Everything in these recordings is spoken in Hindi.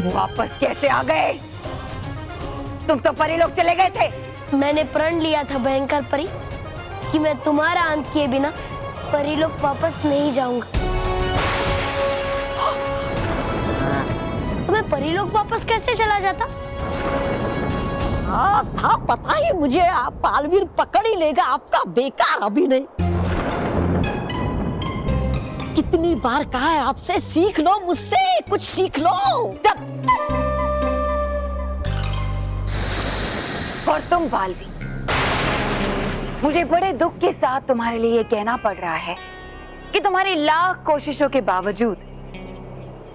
वापस कैसे आ गए? तुम तो परी लोग चले गए थे। मैंने प्रण लिया था भयंकर परी कि मैं तुम्हारा अंत किए बिना परी लोग वापस नहीं जाऊंगा। तो मैं परी लोग वापस कैसे चला जाता? हाँ था पता ही मुझे, आप बालवीर पकड़ ही लेगा आपका बेकार अभिनय। कितनी बार कहा है आपसे, सीख लो मुझसे, कुछ सीख लो। और तुम बालवीर, मुझे बड़े दुख के साथ तुम्हारे लिए कहना पड़ रहा है कि तुम्हारी लाख कोशिशों के बावजूद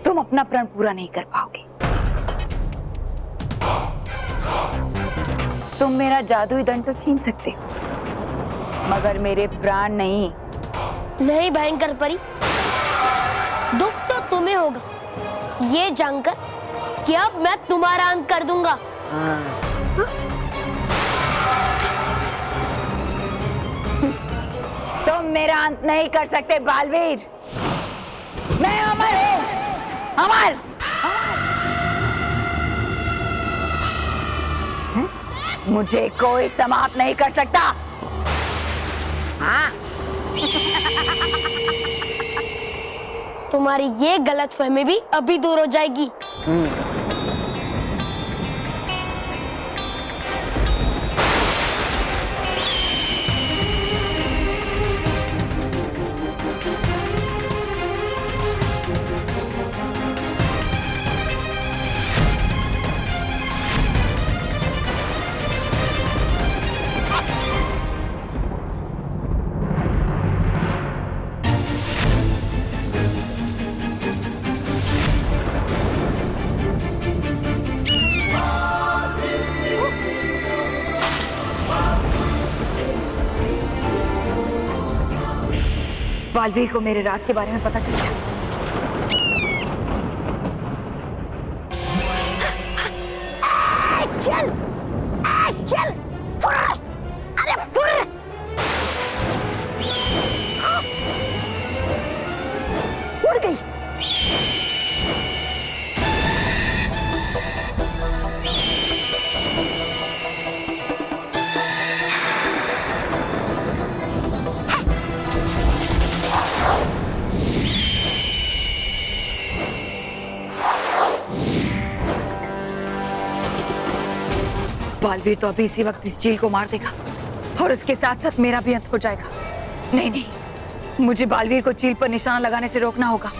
तुम अपना प्रण पूरा नहीं कर पाओगे। तुम मेरा जादुई दंड तो छीन सकते हो, मगर मेरे प्राण नहीं। नहीं भयंकर परी, दुख तो तुम्हें होगा ये जानकर कि अब मैं तुम्हारा अंत कर दूंगा। तुम मेरा अंत नहीं कर सकते बालवीर। मैं अमर हूं, अमर। मुझे कोई समाप्त नहीं कर सकता। हाँ तुम्हारी ये गलतफहमी भी अभी दूर हो जाएगी। बालवीर को मेरे राज के बारे में पता चल गया। चल चल फुर, अरे फुर। उड़ गई। बालवीर तो अभी इसी वक्त इस चील को मार देगा और उसके साथ साथ मेरा भी अंत हो जाएगा। नहीं नहीं, मुझे बालवीर को चील पर निशाना लगाने से रोकना होगा।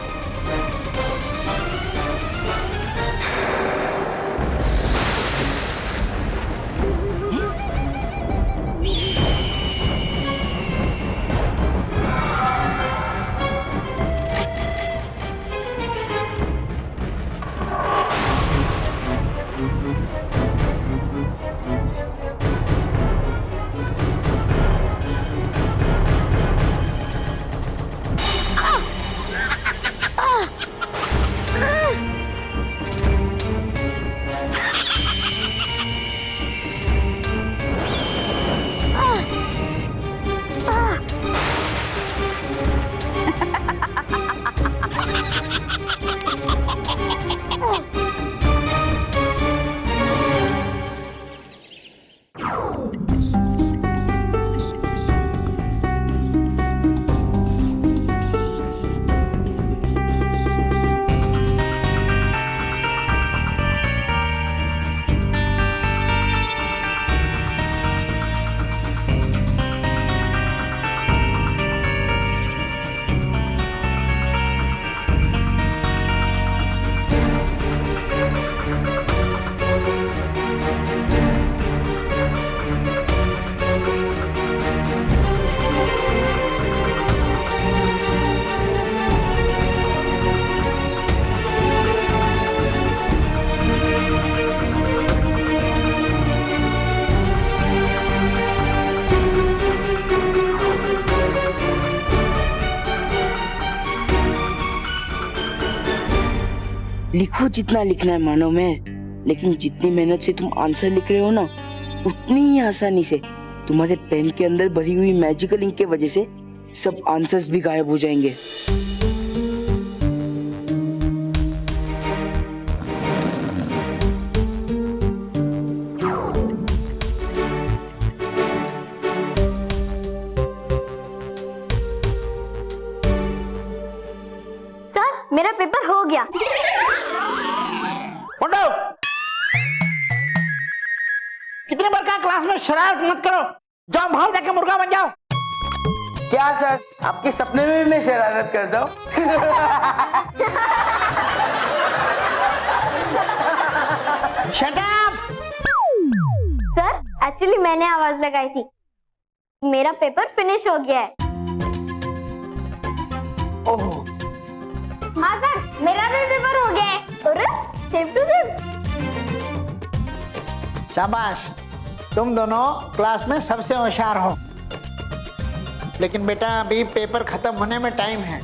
लिखो जितना लिखना है मानो में, लेकिन जितनी मेहनत से तुम आंसर लिख रहे हो ना, उतनी ही आसानी से तुम्हारे पेन के अंदर भरी हुई मैजिकल इंक के वजह से सब आंसर्स भी गायब हो जाएंगे। मेरा पेपर हो गया। मुंडो, कितनी बार कहा क्लास में शरारत मत करो, जाओ बाहर जाके मुर्गा बन जाओ। क्या सर, आपके सपने में भी मैं शरारत करता हूँ? Shut up. सर, एक्चुअली मैंने आवाज लगाई थी। मेरा पेपर फिनिश हो गया है। ओह, हाँ सर, मेरा भी पेपर हो गया है। अरे, सेम टू सेम। शाबाश, तुम दोनों क्लास में सबसे होशियार हो। लेकिन बेटा अभी पेपर खत्म होने में टाइम है।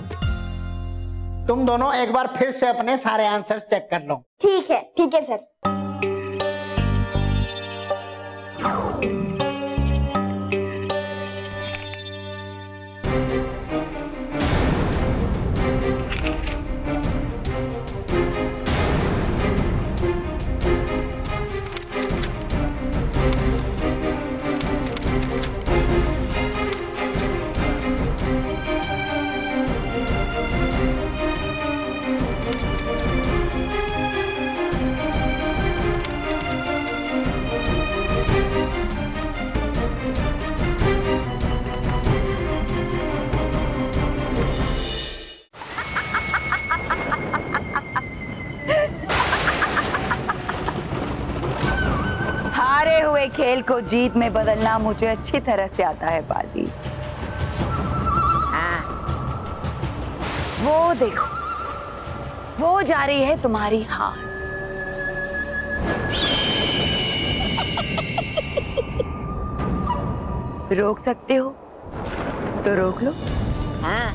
तुम दोनों एक बार फिर से अपने सारे आंसर्स चेक कर लो। ठीक है सर। हारे हुए खेल को जीत में बदलना मुझे अच्छी तरह से आता है बालवीर। हाँ, वो देखो, वो जा रही है तुम्हारी हार। रोक सकते हो तो रोक लो। हाँ,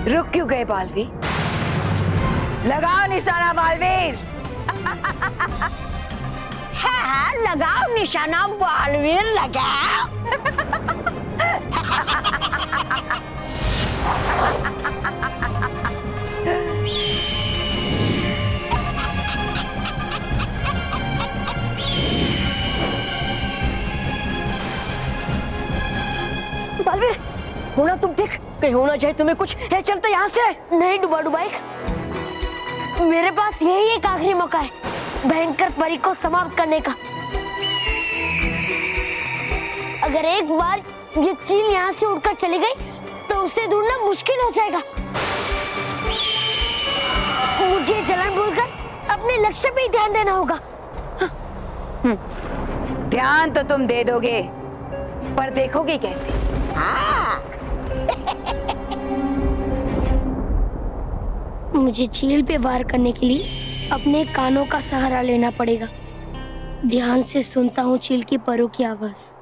रुक क्यों गए बालवीर? लगाओ निशाना बालवीर। हाँ, लगाओ निशाना बालवीर, लगाओ। बालवीर, होना तुम ठीक, कहीं होना चाहिए तुम्हें कुछ। है, चलते यहाँ से। नहीं डुबा डुबाई, मेरे पास यही एक आखिरी मौका है भयंकर परी को समाप्त करने का। अगर एक बार ये चील यहाँ से उड़कर चली गई तो उसे ढूंढना मुश्किल हो जाएगा। मुझे जलन भूलकर अपने लक्ष्य पे ही ध्यान देना होगा। ध्यान तो तुम दे दोगे, पर देखोगे कैसे? मुझे चील पे वार करने के लिए अपने कानों का सहारा लेना पड़ेगा। ध्यान से सुनता हूँ चील की परों की आवाज।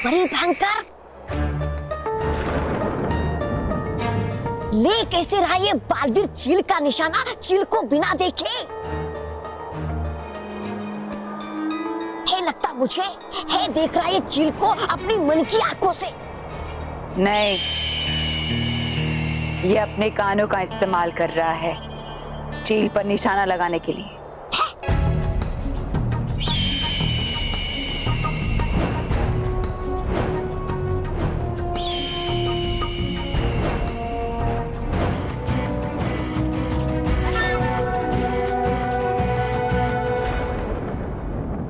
बड़ी भयंकर, ले कैसे रहा ये बालवीर चील का निशाना, चील को बिना देखे? है लगता मुझे, है देख रहा ये चील को अपनी मन की आंखों से। नहीं, ये अपने कानों का इस्तेमाल कर रहा है चील पर निशाना लगाने के लिए।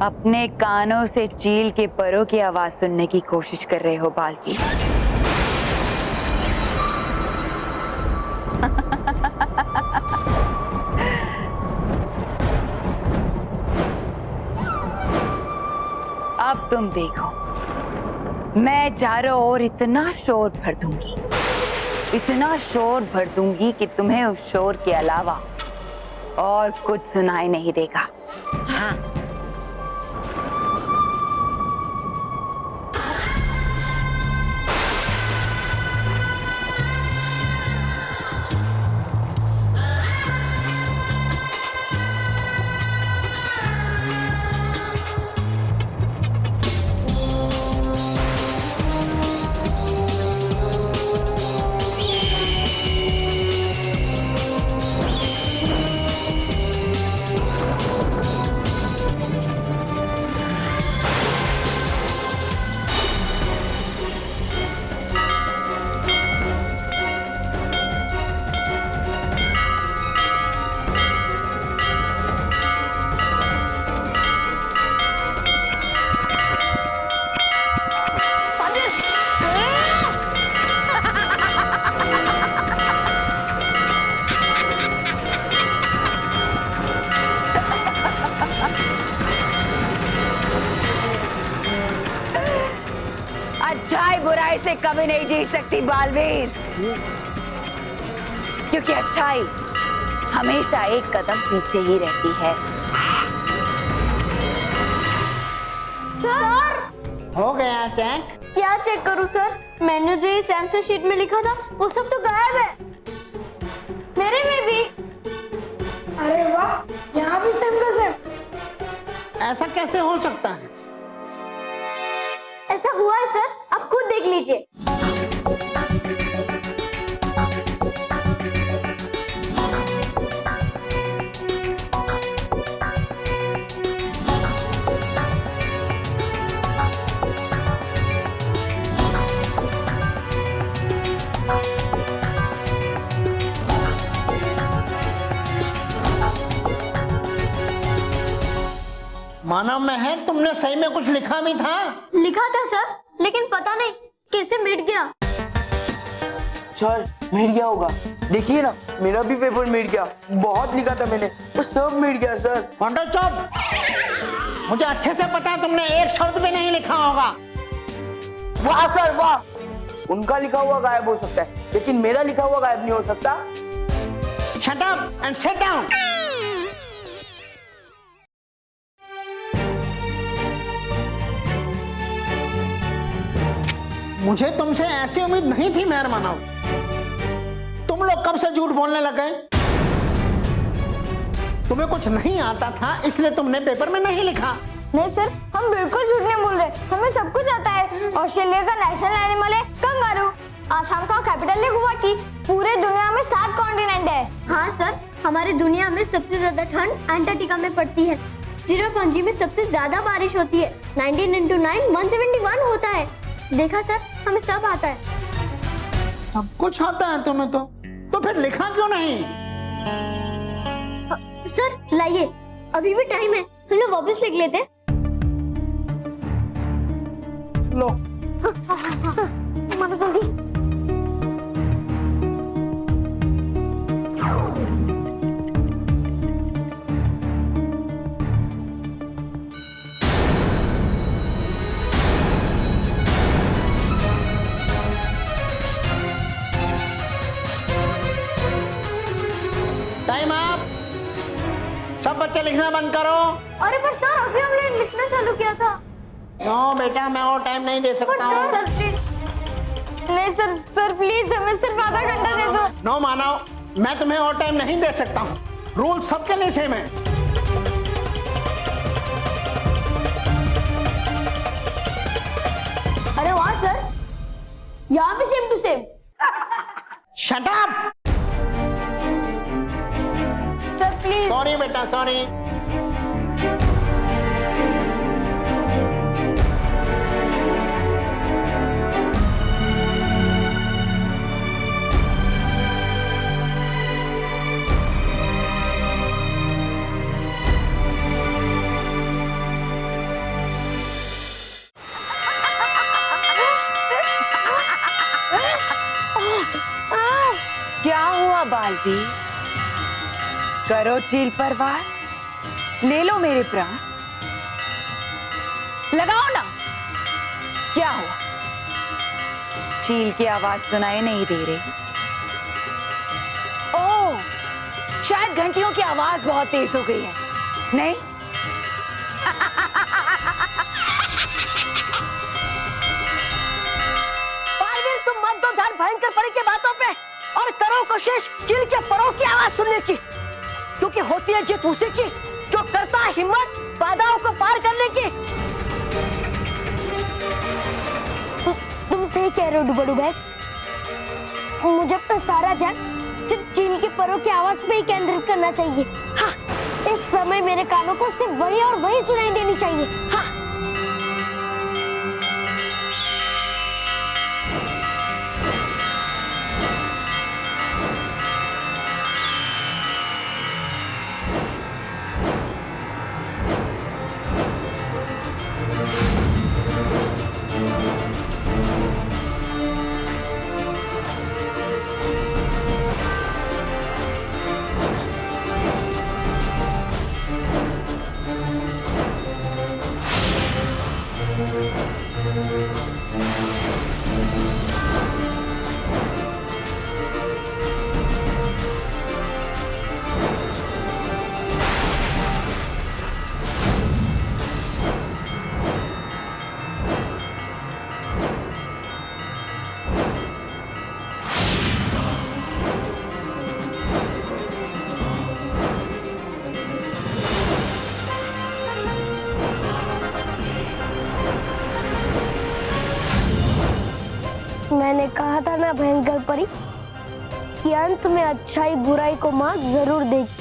अपने कानों से चील के परों की आवाज सुनने की कोशिश कर रहे हो बालवीर। अब तुम देखो, मैं चारों ओर इतना शोर भर दूंगी, इतना शोर भर दूंगी कि तुम्हें उस शोर के अलावा और कुछ सुनाई नहीं देगा। हाँ। अच्छाई बुराई से कभी नहीं जीत सकती बालवीर, क्योंकि अच्छाई हमेशा एक कदम पीछे ही रहती है। सर हो गया चेक? क्या चेक करूं सर? मैंने जो इस आंसर शीट में लिखा था वो सब तो गायब है। मेरे में भी। अरे वाह, यहाँ भी सेम टू सेम। ऐसा कैसे हो सकता है? ऐसा हुआ है सर, आप खुद देख लीजिए। मानव महर, तुमने सही में कुछ लिखा भी था? लिखा था सर, लेकिन पता नहीं कैसे मिट गया। सर मिट गया होगा, देखिए ना मेरा भी पेपर मिट गया। बहुत लिखा था मैंने, वो सब मिट गया सर। मोंटो चुप! मुझे अच्छे से पता है तुमने एक शब्द भी नहीं लिखा होगा। वाह सर वाह, उनका लिखा हुआ गायब हो सकता है, लेकिन मेरा लिखा हुआ गायब नहीं हो सकता। Shut up and sit down. मुझे तुमसे ऐसी उम्मीद नहीं थी मेहर मानव। तुम लोग कब से झूठ बोलने लग गए? तुम्हें कुछ नहीं आता था इसलिए तुमने पेपर में नहीं लिखा। नहीं सर, हम बिल्कुल झूठ नहीं बोल रहे, हमें सब कुछ आता है। ऑस्ट्रेलिया का नेशनल एनिमल है कंगारू, आसाम का कैपिटल है गुवाहाटी, पूरे दुनिया में 7 कॉन्टिनेंट है। हाँ सर, हमारी दुनिया में सबसे ज्यादा ठंड अंटार्कटिका में पड़ती है। चिरापुंजी में सबसे ज्यादा बारिश होती है। 19 into 9 171 होता है। देखा सर, हमें सब आता है। सब कुछ आता है तुम्हें तो फिर लिखा क्यों नहीं? सर लाइए, अभी भी टाइम है, हम लोग वापस लिख लेते हैं। लो। मानो जल्दी। Time up. सब बच्चे लिखना बंद करो। अरे पर सर, अभी हमने लिखना चालू किया था। नो बेटा, मैं और टाइम नहीं दे सकता हूँ। Sir please. नहीं सर, सर प्लीज हमें सिर्फ आधा घंटा दे दो। नो मानव, मैं तुम्हें और टाइम नहीं दे सकता हूँ। रूल सबके लिए सेम है। अरे वाह सर, यहाँ भी same to same. Shut up! Sir please. Sorry बेटा, सॉरी। क्या हुआ बालवीर? करो चील पर वार, ले लो मेरे प्राण। लगाओ ना। क्या हुआ, चील की आवाज सुनाई नहीं दे रही? ओह, शायद घंटियों की आवाज बहुत तेज हो गई है। नहीं, बालवीर, तुम मत दो ध्यान भयंकर परी की बातों पे और करो कोशिश चील के परों की आवाज सुनने की, क्योंकि होती है जीत उसी की जो करता है हिम्मत बाधाओं को पार करने की। तुम सही कह रहे हो डुबडू भाई। मुझे अपना सारा ध्यान सिर्फ चील के परों की आवाज पे ही केंद्रित करना चाहिए। हाँ, इस समय मेरे कानों को सिर्फ वही और वही सुनाई देनी चाहिए। हाँ। मैंने कहा था ना भयंकर परी कि अंत में अच्छाई बुराई को मात जरूर देगी।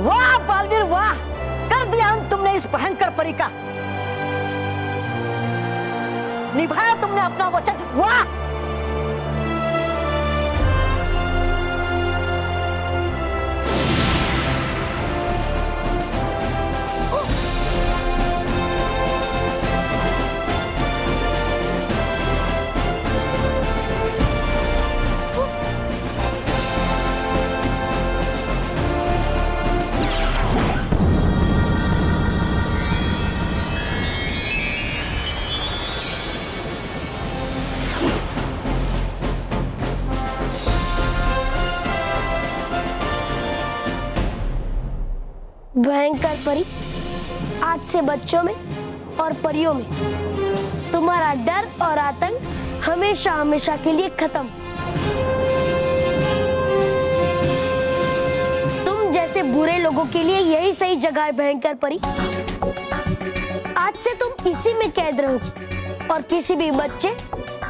वाह बालवीर वाह, कर दिया अंत तुमने इस भयंकर परी का। निभाया तुमने अपना वचन, वाह। भयंकर परी, आज से बच्चों में और परियों में तुम्हारा डर और आतंक हमेशा हमेशा के लिए खत्म। तुम जैसे बुरे लोगों के लिए यही सही जगह है भयंकर परी। आज से तुम इसी में कैद रहोगी और किसी भी बच्चे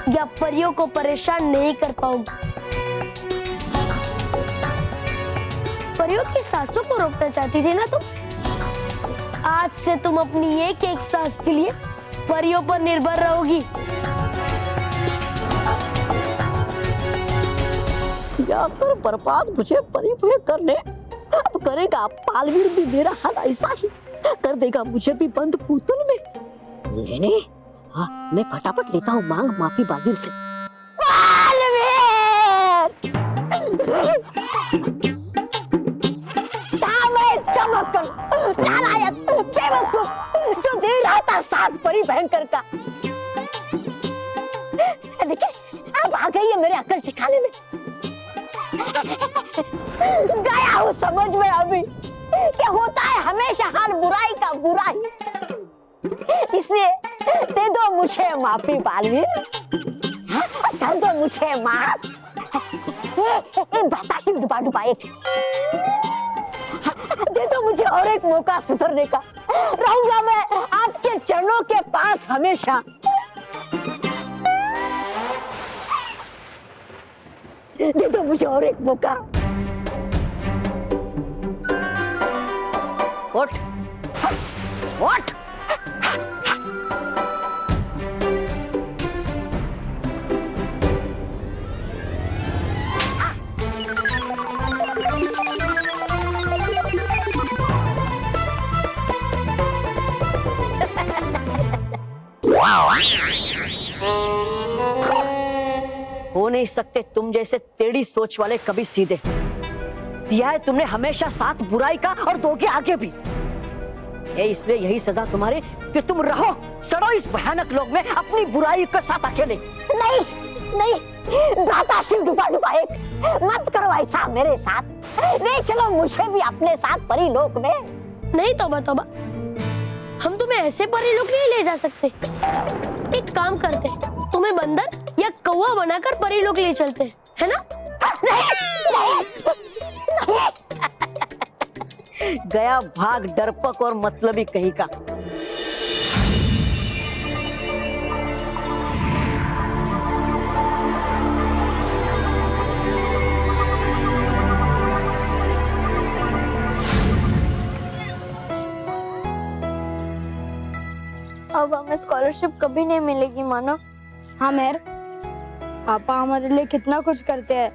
या परियों को परेशान नहीं कर पाओगी। परियों की सांसों को रोकना चाहती थी ना तुम? आज से तुम अपनी एक एक सांस के लिए परियों पर निर्भर रहोगी। या कर बर्बाद मुझे परी मुझे कर ले। अब करेगा पालवीर भी मेरा हाल ऐसा ही कर देगा, मुझे भी बंद पुतल में। नहीं, हाँ, मैं फटाफट लेता हूँ मांग माफी बालवीर से। जो दे रहा था साथ परी भयंकर का, देखिए अब आ गई है मेरे अकल ठिकाने में। गया हूँ समझ में अभी क्या होता है हमेशा हाल बुराई का बुराई। इसलिए दे दो मुझे माफी बालवीर, कर दो मुझे माफ। बतासी डुबा डुबा एक दे दो मुझे और एक मौका सुधरने का। रहूंगा मैं आपके चरणों के पास हमेशा। दे दो मुझे और एक मौका। उठ, उठ। हो नहीं सकते तुम जैसे टेढ़ी सोच वाले कभी सीधे। दिया है तुमने हमेशा साथ बुराई का और दोगे आगे भी। इसलिए यही सजा तुम्हारे कि तुम रहो सड़ो इस भयानक लोक में अपनी बुराई के साथ अकेले। नहीं नहीं भ्राता शिव डुबा डुबा एक मत करो ऐसा मेरे साथ। नहीं चलो मुझे भी अपने साथ परी लोक में। नहीं तौबा तौबा, हम तुम्हें ऐसे परी लोक नहीं ले जा सकते। एक काम करते, तुम्हें बंदर या कौवा बनाकर परी लोक ले चलते, है ना? गया भाग डरपक और मतलबी कहीं का। अब हमें स्कॉलरशिप कभी नहीं मिलेगी मानो। हाँ मेहर, पापा हमारे लिए कितना कुछ करते हैं,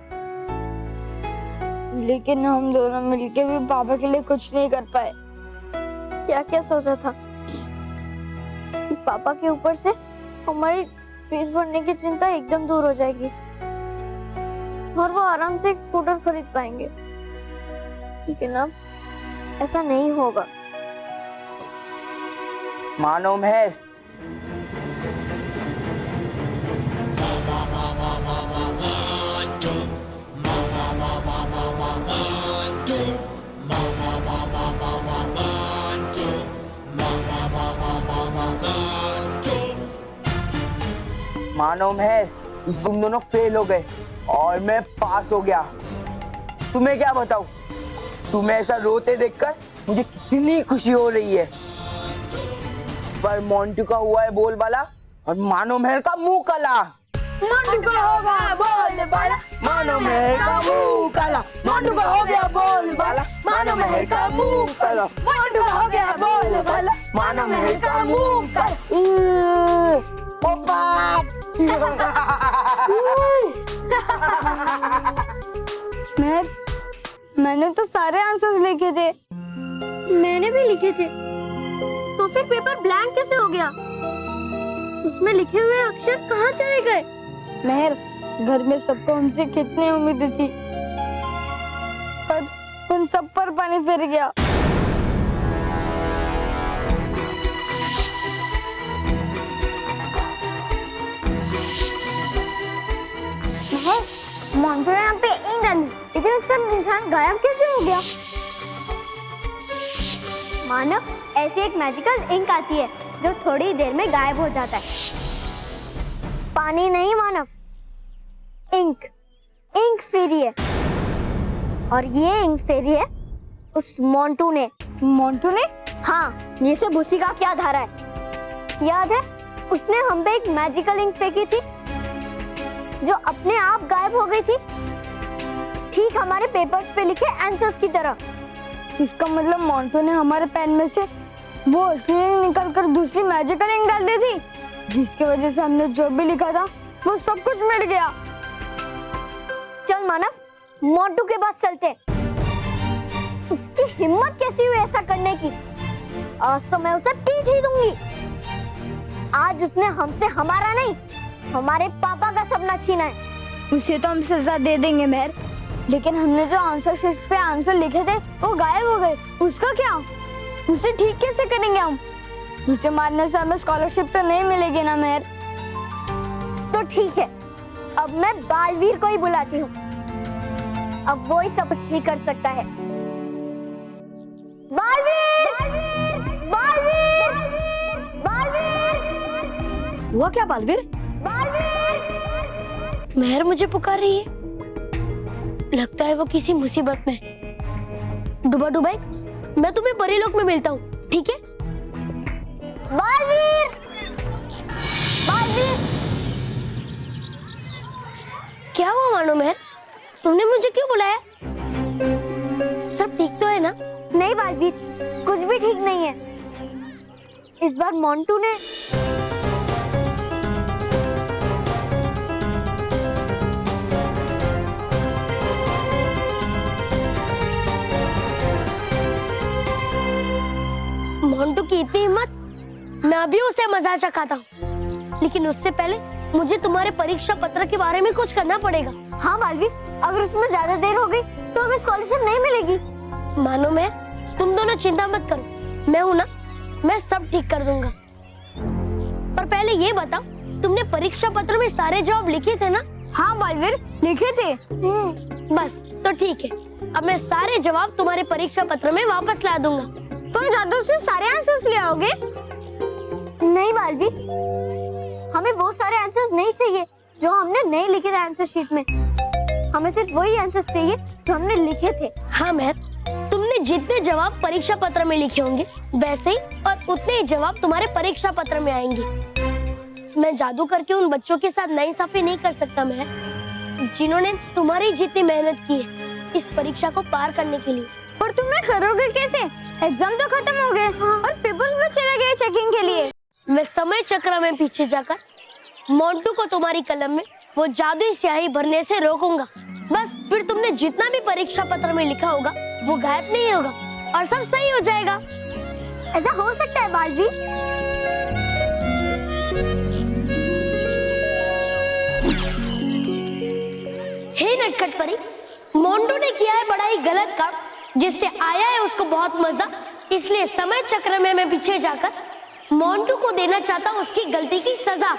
लेकिन हम दोनों मिलके भी पापा के लिए कुछ नहीं कर पाए। क्या क्या सोचा था कि पापा के ऊपर से हमारी फीस भरने की चिंता एकदम दूर हो जाएगी और वो आराम से एक स्कूटर खरीद पाएंगे, लेकिन अब ऐसा नहीं होगा। मानो मेहर, मानो मेहर, इस तुम दोनों फेल हो गए और मैं पास हो गया। तुम्हें क्या बताऊं, तुम्हें ऐसा रोते देखकर मुझे कितनी खुशी हो रही है। पर मोंटू का हुआ है बोल वाला और मानो मेहर का मुंह काला। मोंटू का होगा बोल बाला, मानो मेहर का मुंह काला। मोंटू का हो गया बोल बाला, मानो मेहर का मुंह काला। मोंटू का हो गया बोल बाला, मानो मेहर का मुंह काला। मैंने तो सारे आंसर्स लिखे थे। मैंने भी लिखे थे। तो फिर पेपर ब्लैंक कैसे हो गया? उसमें लिखे हुए अक्षर कहाँ चले गए? मेहर, घर में सबको हमसे कितनी उम्मीदें थी, पर उन सब पर पानी फिर गया। मोंटू ने यहाँ पे ईंट डाली, लेकिन उस पर निशान गायब कैसे हो गया? मानव, ऐसी एक मैजिकल इंक आती है जो थोड़ी देर में गायब हो जाता है। पानी नहीं मानव, इंक, इंक फेरी है। और ये इंक फेरी है उस मोंटू ने। मोंटू ने? हाँ, ये सब उसी का क्या धारा है। याद है उसने हम पे एक मैजिकल इंक फेंकी थी जो अपने आप गायब हो गई थी, ठीक हमारे पेपर्स पे लिखे आंसर्स की तरह। इसका मतलब मोंटू ने हमारे पेन में से वो असली इंक निकाल कर दूसरी मैजिकल इंक डाल दी थी, जिसकी वजह से हमने जो भी लिखा था वो सब कुछ मिट गया। चल मानव, मोंटू के पास चलते। उसकी हिम्मत कैसी हुई ऐसा करने की? आज तो मैं उसे पीट ही दूंगी। आज उसने हमसे हमारा नहीं, हमारे पापा का सपना छीना है। उसे तो हम सजा दे देंगे मेहर, लेकिन हमने जो आंसर शीट्स पे आंसर लिखे थे वो गायब हो गए। उसका क्या? उसे ठीक कैसे करेंगे हम? उसे मारने से हमें स्कॉलरशिप तो नहीं मिलेगी ना मेहर। तो ठीक है, अब मैं बालवीर को ही बुलाती हूँ। अब वो ही सब कुछ ठीक कर सकता है। बालवीर! बालवीर! बालवीर! हुआ क्या बालवीर? बालवीर! मेहर मुझे पुकार रही है। लगता है वो किसी मुसीबत में। डुबा डुबाई, मैं तुम्हें परीलोक में मिलता हूँ, ठीक है? बालवीर! बालवीर! क्या हुआ मानो मेहर? तुमने मुझे क्यों बुलाया? सब ठीक तो है ना? नहीं बालवीर, कुछ भी ठीक नहीं है। इस बार मोंटू ने मोंटू की इतनी हिम्मत, मैं अभी उसे मजा चखाता हूँ। लेकिन उससे पहले मुझे तुम्हारे परीक्षा पत्र के बारे में कुछ करना पड़ेगा। हाँ बालवीर, अगर उसमें ज्यादा देर हो गई तो हमें स्कॉलरशिप नहीं मिलेगी। मानो मैं, तुम दोनों चिंता मत करो, मैं हूं ना, मैं सब ठीक कर दूंगा। पर पहले ये बताओ, तुमने परीक्षा पत्र में सारे जवाब लिखे थे ना? हाँ बालवीर, लिखे थे। बस तो ठीक है, अब मैं सारे जवाब तुम्हारे परीक्षा पत्र में वापस ला दूंगा। तुम जादू से सारे आंसर्स ले आओगे? नहीं बालवीर, हमें वो सारे आंसर्स नहीं चाहिए जो हमने नहीं लिखे थे आंसर शीट में। हमें सिर्फ वही आंसर्स चाहिए जो हमने लिखे थे। हाँ मेहर, तुमने जितने जवाब परीक्षा पत्र में लिखे होंगे वैसे ही और उतने ही जवाब तुम्हारे परीक्षा पत्र में आएंगे। मैं जादू करके उन बच्चों के साथ नाइंसाफी नहीं कर सकता मेहर, जिन्होंने तुम्हारी जितनी मेहनत की है इस परीक्षा को पार करने के लिए। पर तुम्हें करोगे कैसे? एग्जाम तो खत्म हो गए और पेपर्स भी चले गए चेकिंग के लिए। मैं समय चक्र में पीछे जाकर मोंटू को तुम्हारी कलम में वो जादुई स्याही भरने से रोकूंगा। बस फिर तुमने जितना भी परीक्षा पत्र में लिखा होगा वो गायब नहीं होगा और सब सही हो जाएगा। ऐसा हो सकता है बालवीर? हे नटखट परी, मोंटू ने किया है बड़ा ही गलत काम, जिससे आया है उसको बहुत मजा। इसलिए समय चक्र में मैं पीछे जाकर मोंटू को देना चाहता हूँ उसकी गलती की सजा।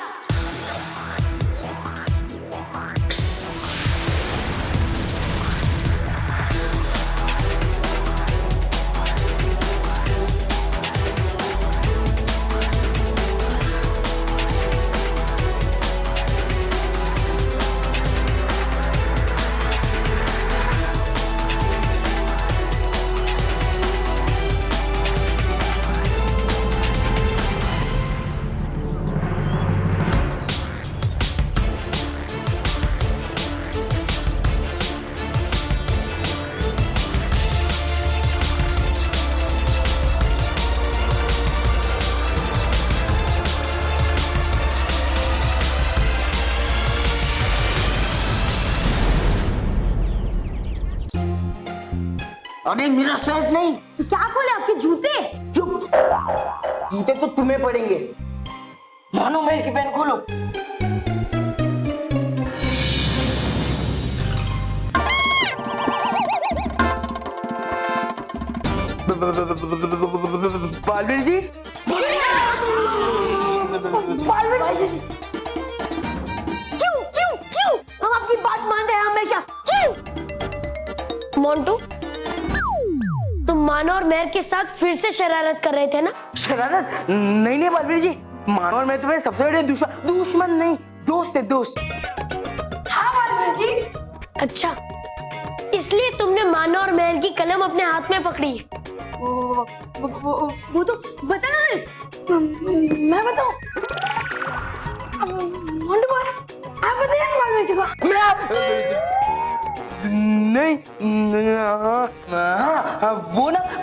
अरे मेरा शर्ट नहीं। क्या खोले आपके जूते? चुप, जूते तो तुम्हें पड़ेंगे। मानो मेहर की पेन खोलो। बालवीर जी, बालवीर जी, क्यों क्यों क्यों हम आपकी बात मान रहे हैं हमेशा? क्यों? मोंटू, तुम मानो और मेहर के साथ फिर से शरारत कर रहे थे ना? शरारत? नहीं नहीं बलवीर जी, मानो और मैं तुम्हें सबसे बड़े दुश्मन नहीं, दोस्त है, दोस्त। हाँ बलवीर जी। अच्छा, इसलिए तुमने मानो और मेहर की कलम अपने हाथ में पकड़ी है? वो तो बताना नहीं, मैं बताऊं? मोंटू बॉस, आप बताइए बलवीर जी को। नहीं,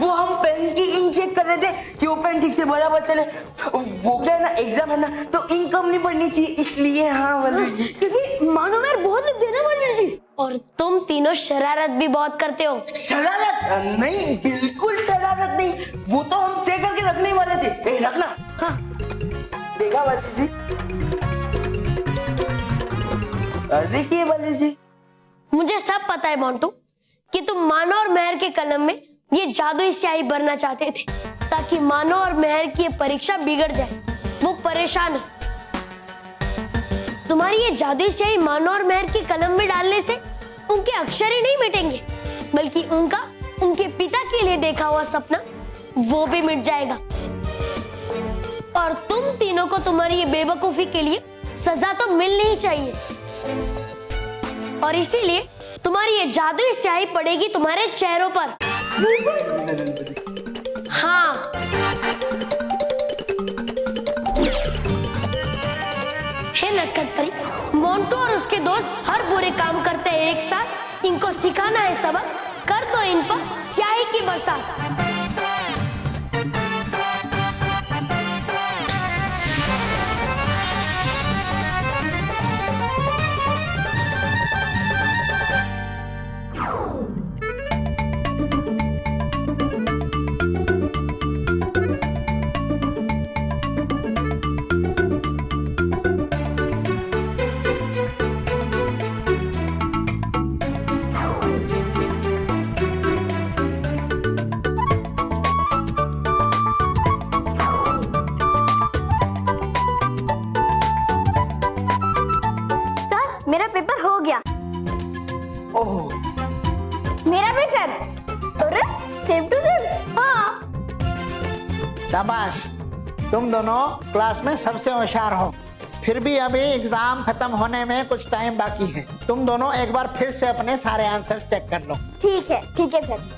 वो हम पेन की इंक चेक कर रहे थे कि वो पेन ठीक से बराबर चले। वो क्या है ना, एग्जाम है ना, तो इंक कम नहीं पड़नी चाहिए, इसलिए। हाँ बलवीर जी, क्योंकि मानो मेहर बहुत लिख देना बलवीर जी। और तुम तीनों शरारत भी बहुत करते हो। शरारत नहीं, बिल्कुल शरारत नहीं, वो तो हम चेक करके रखने वाले थे। रखना। हाँ देखा बलवीर जी, देखिए बलवीर जी। मुझे सब पता है मोंटू कि तुम मानो और मेहर के कलम में ये जादुई स्याही भरना चाहते थे ताकि मानो और मेहर की ये परीक्षा बिगड़ जाए, वो परेशान हो। तुम्हारी ये जादुई स्याही मानो और मेहर की कलम में डालने से उनके अक्षर ही नहीं मिटेंगे, बल्कि उनके पिता के लिए देखा हुआ सपना वो भी मिट जाएगा। और तुम तीनों को तुम्हारी ये बेवकूफी के लिए सजा तो मिलनी ही चाहिए। और इसीलिए तुम्हारी ये जादुई स्याही पड़ेगी तुम्हारे चेहरों पर। हाँ, हे नटखट परी, मोंटू और उसके दोस्त हर बुरे काम करते हैं एक साथ। इनको सिखाना है सबक, कर दो इन पर स्याही की बरसात। मेरा पेपर हो गया। ओह, मेरा भी सर। अरे सेम टू सेम। हाँ। शाबाश, तुम दोनों क्लास में सबसे होशियार हो। फिर भी अभी एग्जाम खत्म होने में कुछ टाइम बाकी है। तुम दोनों एक बार फिर से अपने सारे आंसर चेक कर लो। ठीक है सर।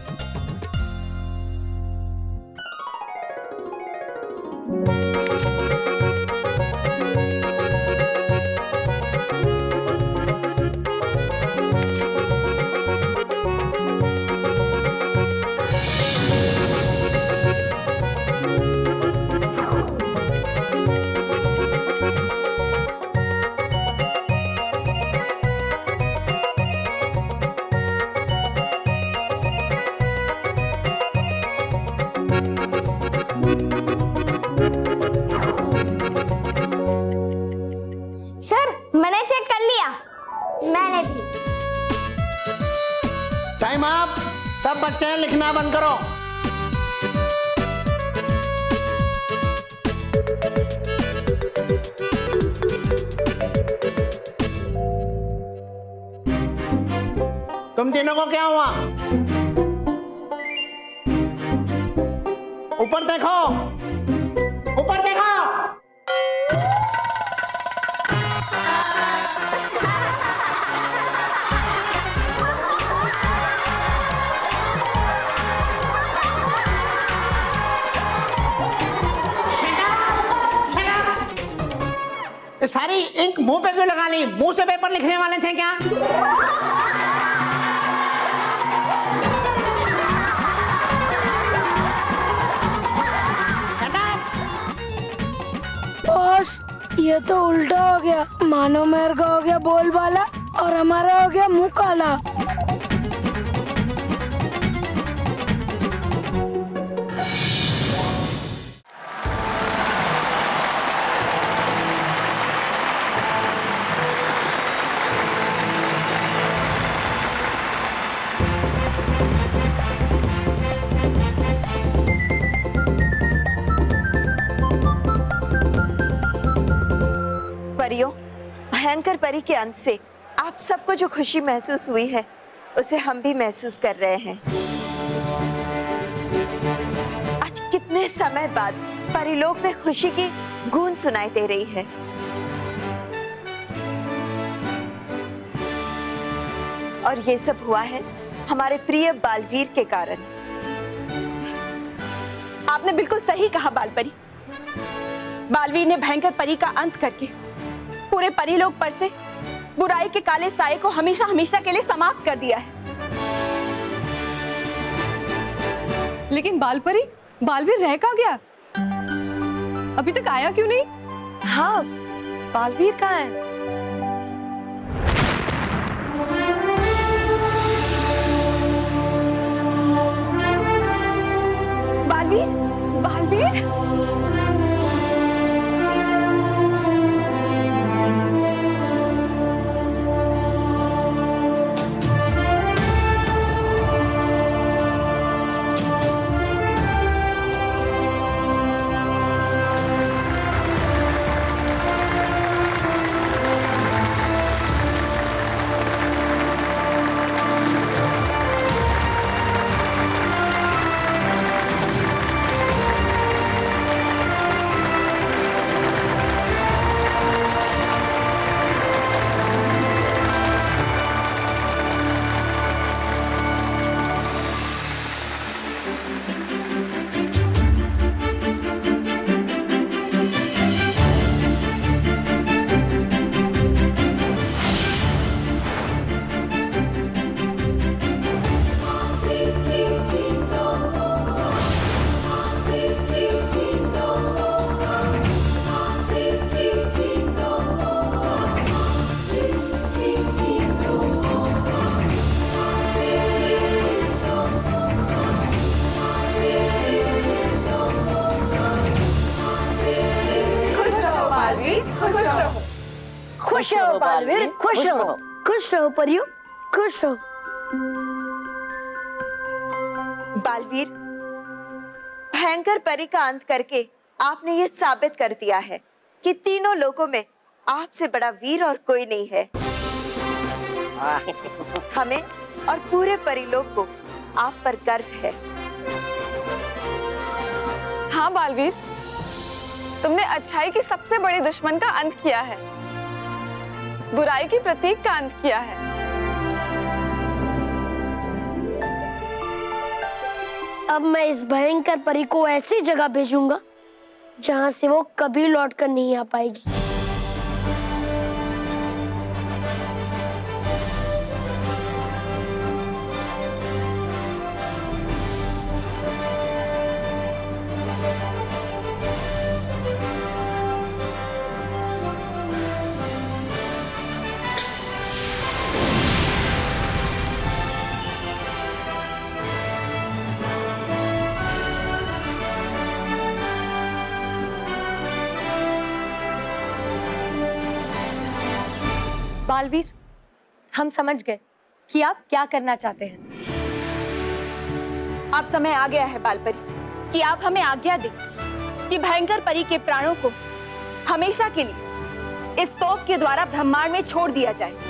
सर मैंने चेक कर लिया। मैंने भी। Time up. सब बच्चे लिखना बंद करो। तुम तीनों को क्या हुआ? ऊपर देखो, ऊपर देखो। सारी इंक मुंह पे क्यों लगा ली? मुंह से पेपर लिखने वाले थे क्या? बॉस, ये तो उल्टा हो गया। मानो मेहर का हो गया बोल वाला और हमारा हो गया मुंह काला। परियों, भयंकर परी के अंत से आप सबको जो खुशी महसूस हुई है उसे हम भी महसूस कर रहे हैं। इतने समय बाद परिलोक में खुशी की गूंज सुनाई दे रही है। और ये सब हुआ है हमारे प्रिय बालवीर के कारण। आपने बिल्कुल सही कहा बालपरी। बालवीर ने भयंकर परी का अंत करके पूरे परिलोक पर से बुराई के काले साये को हमेशा हमेशा के लिए समाप्त कर दिया है। लेकिन बालपरी, बालवीर रह कहाँ गया? अभी तक आया क्यों नहीं? हाँ, बालवीर कहाँ है? बालवीर, बालवीर, खुश रहो बालवीर, खुश रहो। खुश रहो परियो, खुश रहो। बालवीर, भयंकर परी का अंत करके आपने ये साबित कर दिया है कि तीनों लोगों में आपसे बड़ा वीर और कोई नहीं है। हमें और पूरे परिलोक को आप पर गर्व है। हाँ बालवीर, तुमने अच्छाई की सबसे बड़े दुश्मन का अंत किया है, बुराई की प्रतीक का अंत किया है। अब मैं इस भयंकर परी को ऐसी जगह भेजूंगा जहां से वो कभी लौटकर नहीं आ पाएगी। बालवीर, हम समझ गए कि आप क्या करना चाहते हैं। अब समय आ गया है बालपरी कि आप हमें आज्ञा दें कि भयंकर परी के प्राणों को हमेशा के लिए इस तोप के द्वारा ब्रह्मांड में छोड़ दिया जाए।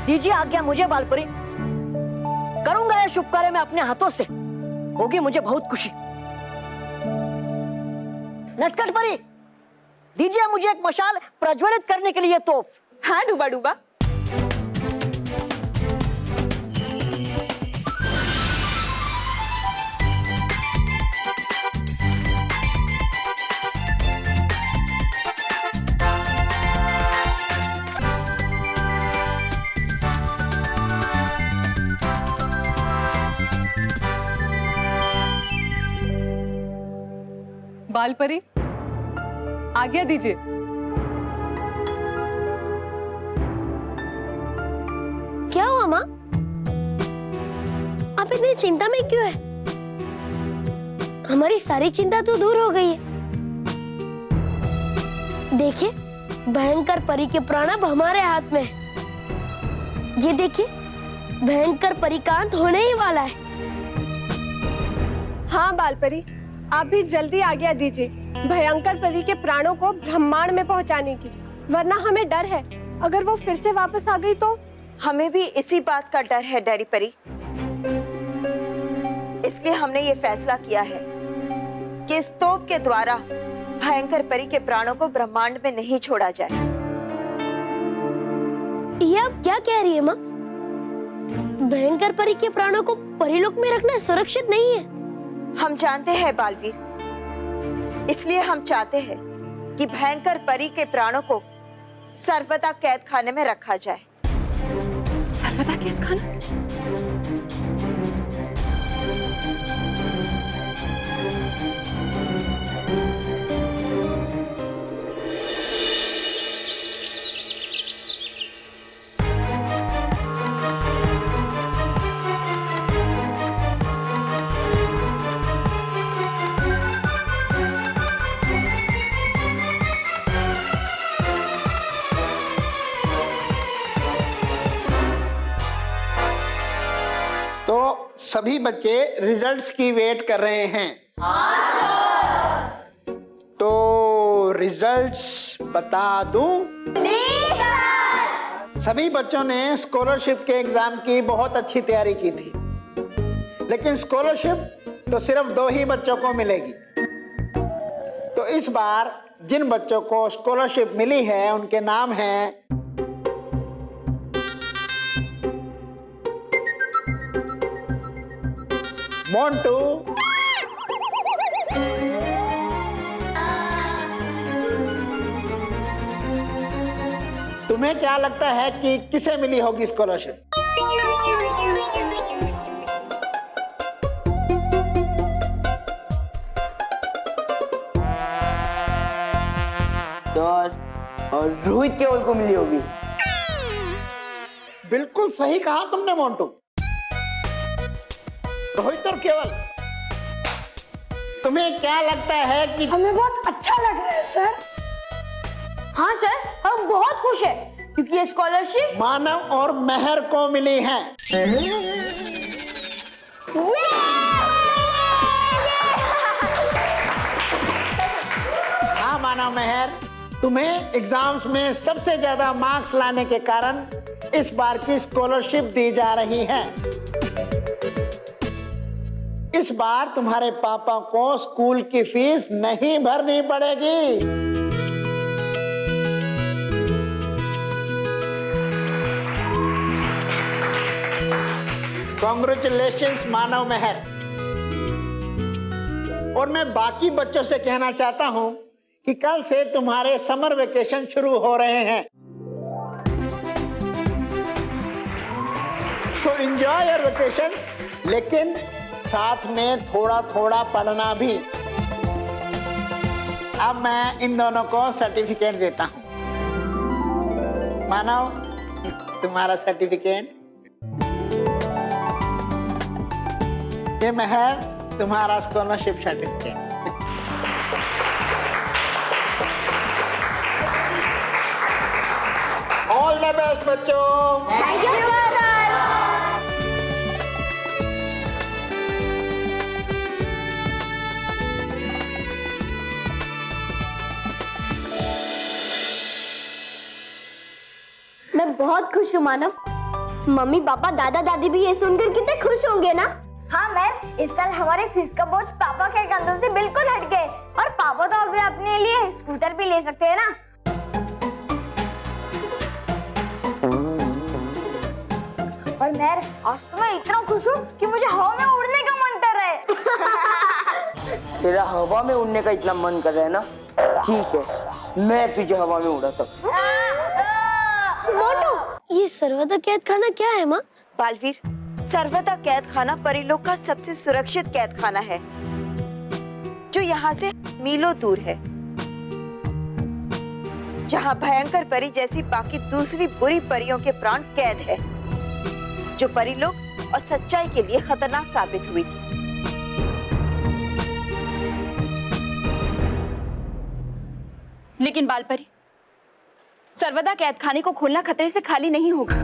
दीजिए आज्ञा मुझे बालपरी, करूंगा यह शुभ कार्य मैं अपने हाथों से, होगी मुझे बहुत खुशी। नटखट परी, दीजिए मुझे एक मशाल प्रज्वलित करने के लिए तोप। हाँ डूबा डूबा। बालपरी, आज्ञा दीजिए। क्या हुआ माँ? आप इतनी चिंता में क्यों है? हमारी सारी चिंता तो दूर हो गई है। देखिए, भयंकर परी के प्राण अब हमारे हाथ में है। ये देखिए, भयंकर परी का अंत होने ही वाला है। हाँ बालपरी, आप भी जल्दी आज्ञा दीजिए भयंकर परी के प्राणों को ब्रह्मांड में पहुंचाने की, वरना हमें डर है अगर वो फिर से वापस आ गई तो। हमें भी इसी बात का डर है डैडी परी, इसलिए हमने ये फैसला किया है कि इस तोप के द्वारा भयंकर परी के प्राणों को ब्रह्मांड में नहीं छोड़ा जाए। ये आप क्या कह रही है माँ? भयंकर परी के प्राणों को परीलोक में रखना सुरक्षित नहीं है। हम जानते हैं बालवीर, इसलिए हम चाहते हैं कि भयंकर परी के प्राणों को सर्वदा कैद खाने में रखा जाए। सर्वदा कैद खाना? सभी बच्चे रिजल्ट्स की वेट कर रहे हैं। तो रिजल्ट्स बता दूं? सभी बच्चों ने स्कॉलरशिप के एग्जाम की बहुत अच्छी तैयारी की थी, लेकिन स्कॉलरशिप तो सिर्फ 2 ही बच्चों को मिलेगी। तो इस बार जिन बच्चों को स्कॉलरशिप मिली है उनके नाम हैं मोंटू, तुम्हें क्या लगता है कि किसे मिली होगी स्कॉलरशिप? और रोहित केवल को मिली होगी। बिल्कुल सही कहा तुमने मोंटू। रोहित और केवल, तुम्हें क्या लगता है कि? हमें बहुत अच्छा लग रहा है सर। हाँ सर, हम बहुत खुश हैं क्योंकि ये स्कॉलरशिप मानव और मेहर को मिली है। हाँ मानव मेहर, तुम्हें एग्जाम्स में सबसे ज्यादा मार्क्स लाने के कारण इस बार की स्कॉलरशिप दी जा रही है। इस बार तुम्हारे पापा को स्कूल की फीस नहीं भरनी पड़ेगी। कांग्रेचुलेशंस मानव मेहर। और मैं बाकी बच्चों से कहना चाहता हूं कि कल से तुम्हारे समर वेकेशन शुरू हो रहे हैं। सो एंजॉय योर वेकेशंस, लेकिन साथ में थोड़ा थोड़ा पढ़ना भी। अब मैं इन दोनों को सर्टिफिकेट देता हूं। मानव, तुम्हारा सर्टिफिकेट। ये मेहर, तुम्हारा scholarship certificate. All the best बच्चों। Thank you sir. मैं बहुत खुश हूँ मानव। मम्मी पापा दादा दादी भी ये सुनकर कितने खुश होंगे ना। हाँ मैम, इस साल हमारे फीस का बोझ पापा के कंधों से बिल्कुल हट गए और पापा तो अभी अपने लिए स्कूटर भी ले सकते हैं ना। और मैं आज तो मैं इतना खुश हूँ कि मुझे हवा में उड़ने का मन कर रहा है। तेरा हवा में उड़ने का इतना मन कर रहा है ना, ठीक है, मैं तुझे हवा में उड़ाता हूँ। मोटू, ये सर्वदा कैद खाना क्या है माँ? बालवीर, सर्वदा कैद खाना परीलोक का सबसे सुरक्षित कैद खाना है, जो यहाँ से मीलों दूर है, जहाँ भयंकर परी जैसी बाकी दूसरी बुरी परियों के प्राण कैद है, जो परीलोक और सच्चाई के लिए खतरनाक साबित हुई थी। लेकिन बालपरी, सर्वदा कैद खाने को खोलना खतरे से खाली नहीं होगा।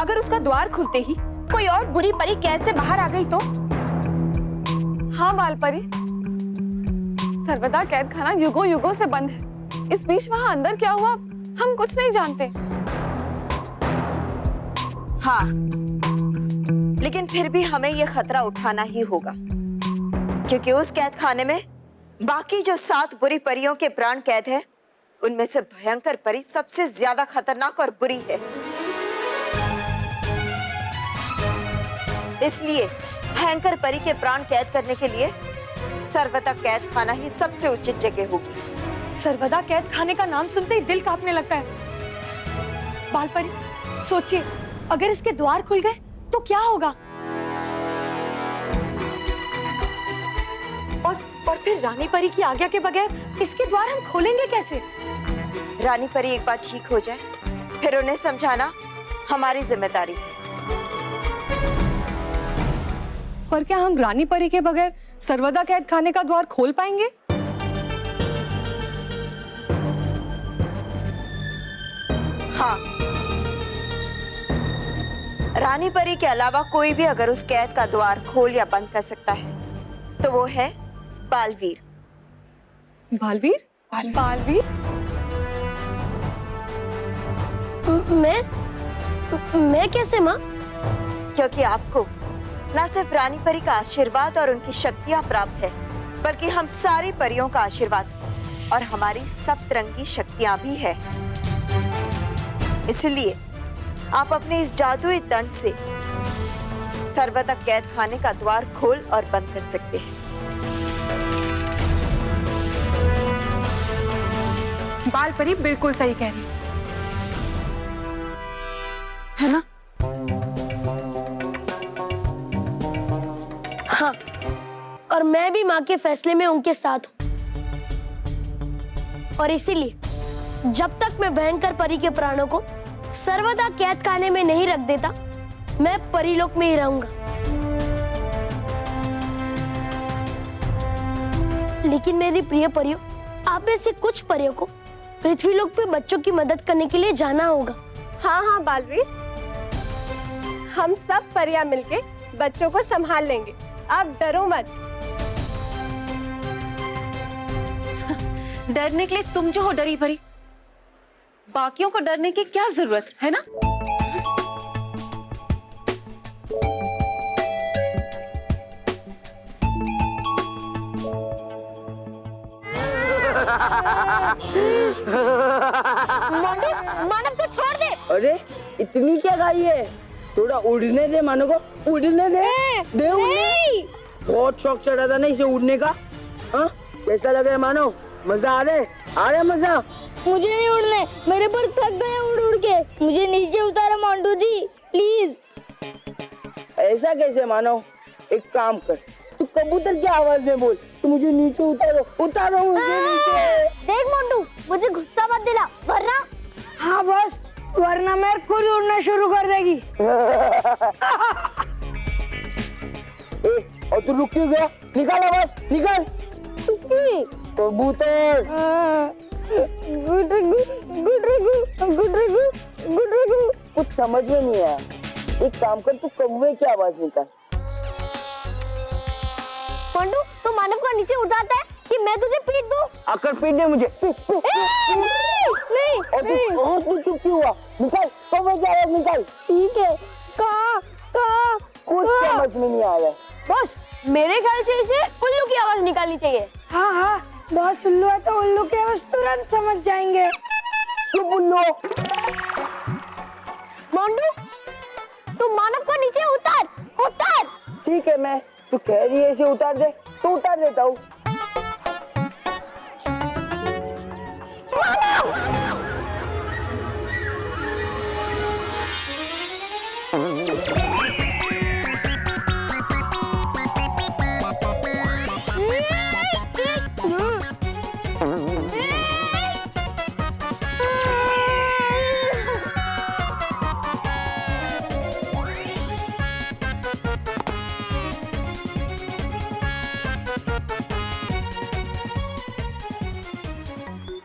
अगर उसका द्वार खुलते ही कोई और बुरी परी कैद से बाहर आ गई तो हाँ बालपरी, सर्वदा कैद खाना युगों युगों से बंद है। इस बीच वहाँ अंदर क्या हुआ हम कुछ नहीं जानते। हाँ, लेकिन फिर भी हमें यह खतरा उठाना ही होगा, क्योंकि उस कैद खाने में बाकी जो 7 बुरी परियों के प्राण कैद है, उनमें से भयंकर परी सबसे ज्यादा खतरनाक और बुरी है। इसलिए भयंकर परी के प्राण कैद करने के लिए सर्वदा कैद खाना ही सबसे उचित जगह होगी। सर्वदा कैद खाने का नाम सुनते ही दिल कांपने लगता है। बालपरी, सोचिए, अगर इसके द्वार खुल गए तो क्या होगा? और फिर रानी परी की आज्ञा के बगैर इसके द्वार हम खोलेंगे कैसे? रानी परी एक बार ठीक हो जाए, फिर उन्हें समझाना हमारी जिम्मेदारी है। पर क्या हम रानी परी के बगैर सर्वदा कैद खाने का द्वार खोल पाएंगे? हाँ, रानी परी के अलावा कोई भी अगर उस कैद का द्वार खोल या बंद कर सकता है तो वो है बालवीर। बालवीर? बालवीर? मैं कैसे माँ? क्योंकि आपको न सिर्फ रानी परी का आशीर्वाद और उनकी शक्तियां प्राप्त है, बल्कि हम सारी परियों का आशीर्वाद और हमारी सप्तरंगी शक्तियां भी है। इसलिए आप अपने इस जादुई दंड से सर्वदा कैद खाने का द्वार खोल और बंद कर सकते हैं। बालपरी बिल्कुल सही कह रही है ना? हाँ, और मैं भी माँ के फैसले में उनके साथ हूँ। और इसीलिए जब तक मैं भयंकर परी के प्राणों को सर्वदा कैद खाने में नहीं रख देता, मैं परीलोक में ही रहूंगा। लेकिन मेरी प्रिय परियों, आप में से कुछ परियों को पृथ्वीलोक पे बच्चों की मदद करने के लिए जाना होगा। हाँ हाँ बालवीर, हम सब परियां मिलके बच्चों को संभाल लेंगे, आप डरो मत। डरने के लिए तुम जो हो डरी भरी, बाकियों को डरने की क्या जरूरत है ना? मानव को छोड़ दे। अरे इतनी क्या गाई है? थोड़ा उड़ने दे मानो को, उड़ने दे। दे उड़ने। बहुत शौक चढ़ा था ना इसे उड़ने का। हाँ, कैसा लग रहा है मानो? मजा आ रहा है मजा? मुझे नहीं उड़ने, मेरे पर थक गया उड़ उड़ के। मुझे नीचे उतारो मोंटू जी, प्लीज। ऐसा कैसे मानो? एक काम कर, तू कबूतर की आवाज में बोल, तू मुझे नीचे उतारो मुझे नीचे। देख मोंटू, मुझे गुस्सा मत दिला, वरना। हाँ बस, वरना मैं खुद उड़ना शुरू कर देगी। और तू रुक क्यों गया? निकाल आवाज, निकाल। इसकी कबूतर। कुछ समझ में नहीं आया। एक काम कर, तू कौवे की आवाज निकाल। मोंटू, तो मानव को नीचे उतारता है कि मैं तुझे पीट दूं? आकर पीट दे मुझे। नहीं, और तू चुप क्यों हुआ? निकाल कौवे की आवाज निकाल। ठीक है। का कुछ समझ में नहीं आ रहा। बॉस, मेरे ख्याल से इसे उल्लू की आवाज निकालनी चाहिए। हाँ, बॉस उल्लू है तो उल्लू की आवाज तुरंत समझ जाएंगे। चुप उल्लू। मोंटू, तू मानव को नीचे उतार। ठीक है, मैं तू कह रही है इसे उतार दे तो उतार देता हूँ।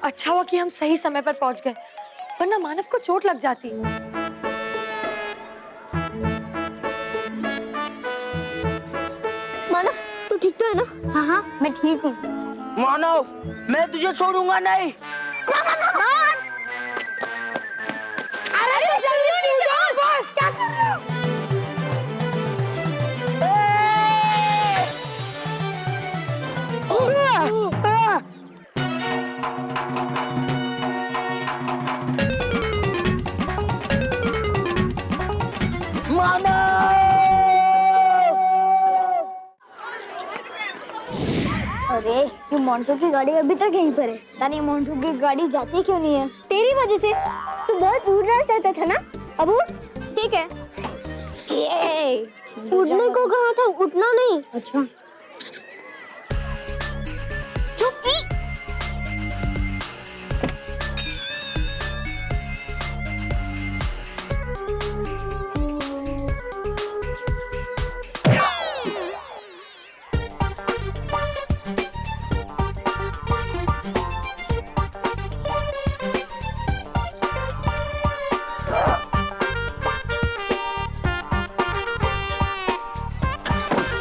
अच्छा हुआ कि हम सही समय पर पहुंच गए, वरना मानव को चोट लग जाती। मानव, तू ठीक तो है ना? हाँ हाँ मैं ठीक हूँ। मानव, मैं तुझे छोड़ूंगा नहीं। अरे जल्दी नीचे बॉस, क्या कर रहे हो? अरे ये मोंटू की गाड़ी अभी तक यहीं पर है। तानी मोंटू की गाड़ी जाती क्यों नहीं है? तेरी वजह से। तू बहुत उड़ना चाहता था ना? अब उठ। ठीक है। उड़ने को कहा था, उठना नहीं। अच्छा। चुप ही।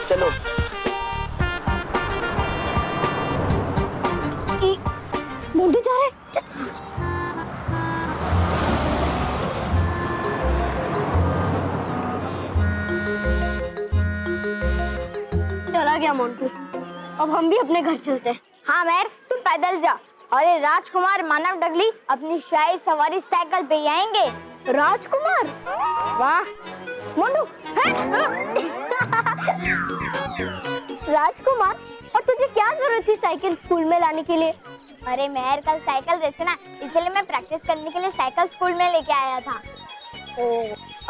चलो। मोंटू जा रहा है। चला गया मोंटू। अब हम भी अपने घर चलते हैं। हाँ मैर, तुम पैदल जा। अरे राजकुमार मानव डगली अपनी शाही सवारी साइकिल पे ही आएंगे। राजकुमार? वाह मोंटू। राजकुमार, और तुझे क्या जरूरत थी साइकिल स्कूल में लाने के लिए? अरे मेहर कल साइकिल रेस है ना, इसलिए मैं प्रैक्टिस करने के लिए साइकिल स्कूल में लेके आया था।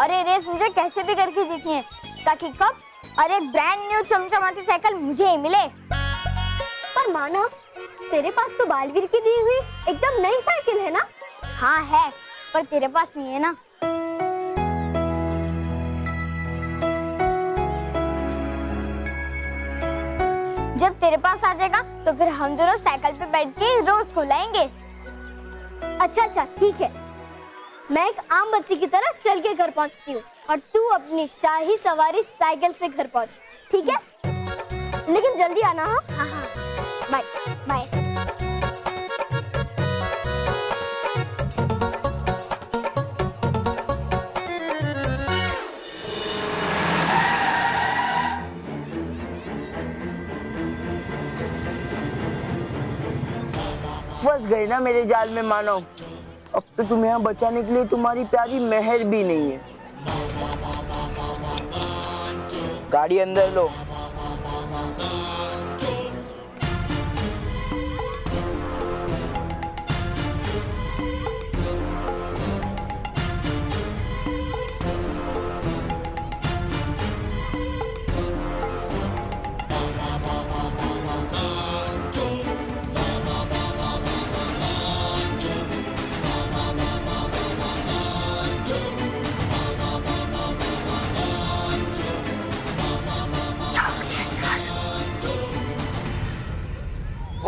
अरे रेस मुझे कैसे भी करके जीतनी है, ताकि कब अरे ब्रांड न्यू चमचमाती साइकिल मुझे ही मिले। पर मानव, तेरे पास तो बालवीर की दी हुई एकदम नई साइकिल है ना? हाँ है, पर तेरे पास नहीं है ना। जब तेरे पास आ जाएगा तो फिर हम दोनों साइकिल पे बैठ के रोज स्कूल आएंगे। अच्छा अच्छा ठीक है। मैं एक आम बच्ची की तरह चल के घर पहुंचती हूँ और तू अपनी शाही सवारी साइकिल से घर पहुंच, ठीक है? लेकिन जल्दी आना। हाँ हाँ बाय बाय। फंस गए ना मेरे जाल में मानव। अब तो तुम्हें यहाँ बचाने के लिए तुम्हारी प्यारी मेहर भी नहीं है। गाड़ी अंदर लो।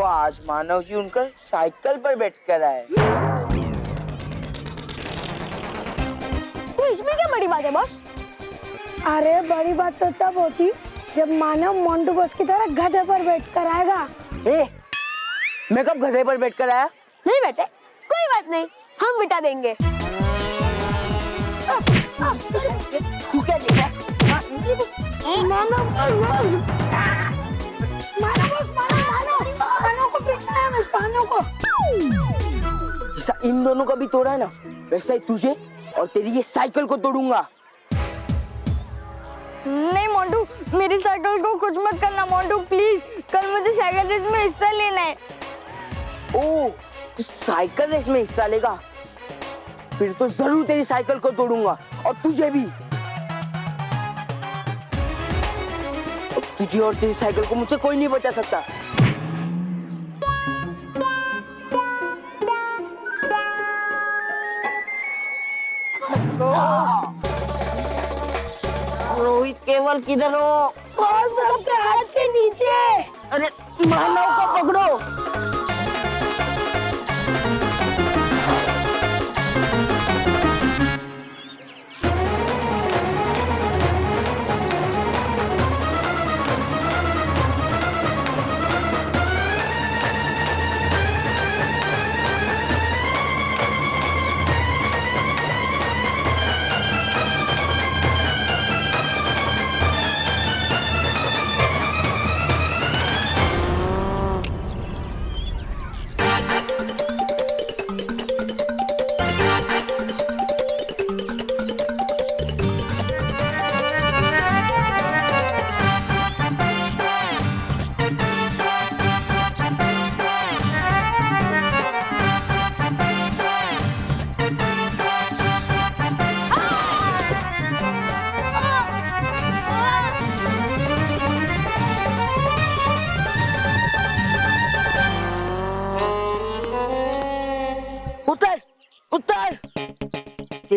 आज मानव जी उनका साइकिल पर बैठ कर आए। तो इसमें क्या बड़ी बात है बॉस? अरे बड़ी बात तो तब होती जब मानव मोंटू बॉस की तरह गधे पर बैठ कर आएगा। मैं कब गधे पर बैठ कर आया? नहीं बेटे, कोई बात नहीं, हम बिठा देंगे। तू क्या देखा? जैसा इन दोनों का भी तोड़ा है ना, वैसा ही तुझे और तेरी ये साइकिल को तोड़ूंगा। नहीं मोंटू, मेरी साइकिल को कुछ मत करना मोंटू प्लीज। कल मुझे साइकिल रेस में हिस्सा लेना है। ओह, तू साइकिल रेस में हिस्सा लेगा? फिर तो जरूर तेरी साइकिल को तोड़ूंगा और तुझे भी। तुझे और तेरी साइकिल को मुझसे कोई नहीं बचा सकता। रोहित केवल किधर हो? सबके हाथ के नीचे। अरे मानव को पकड़ो।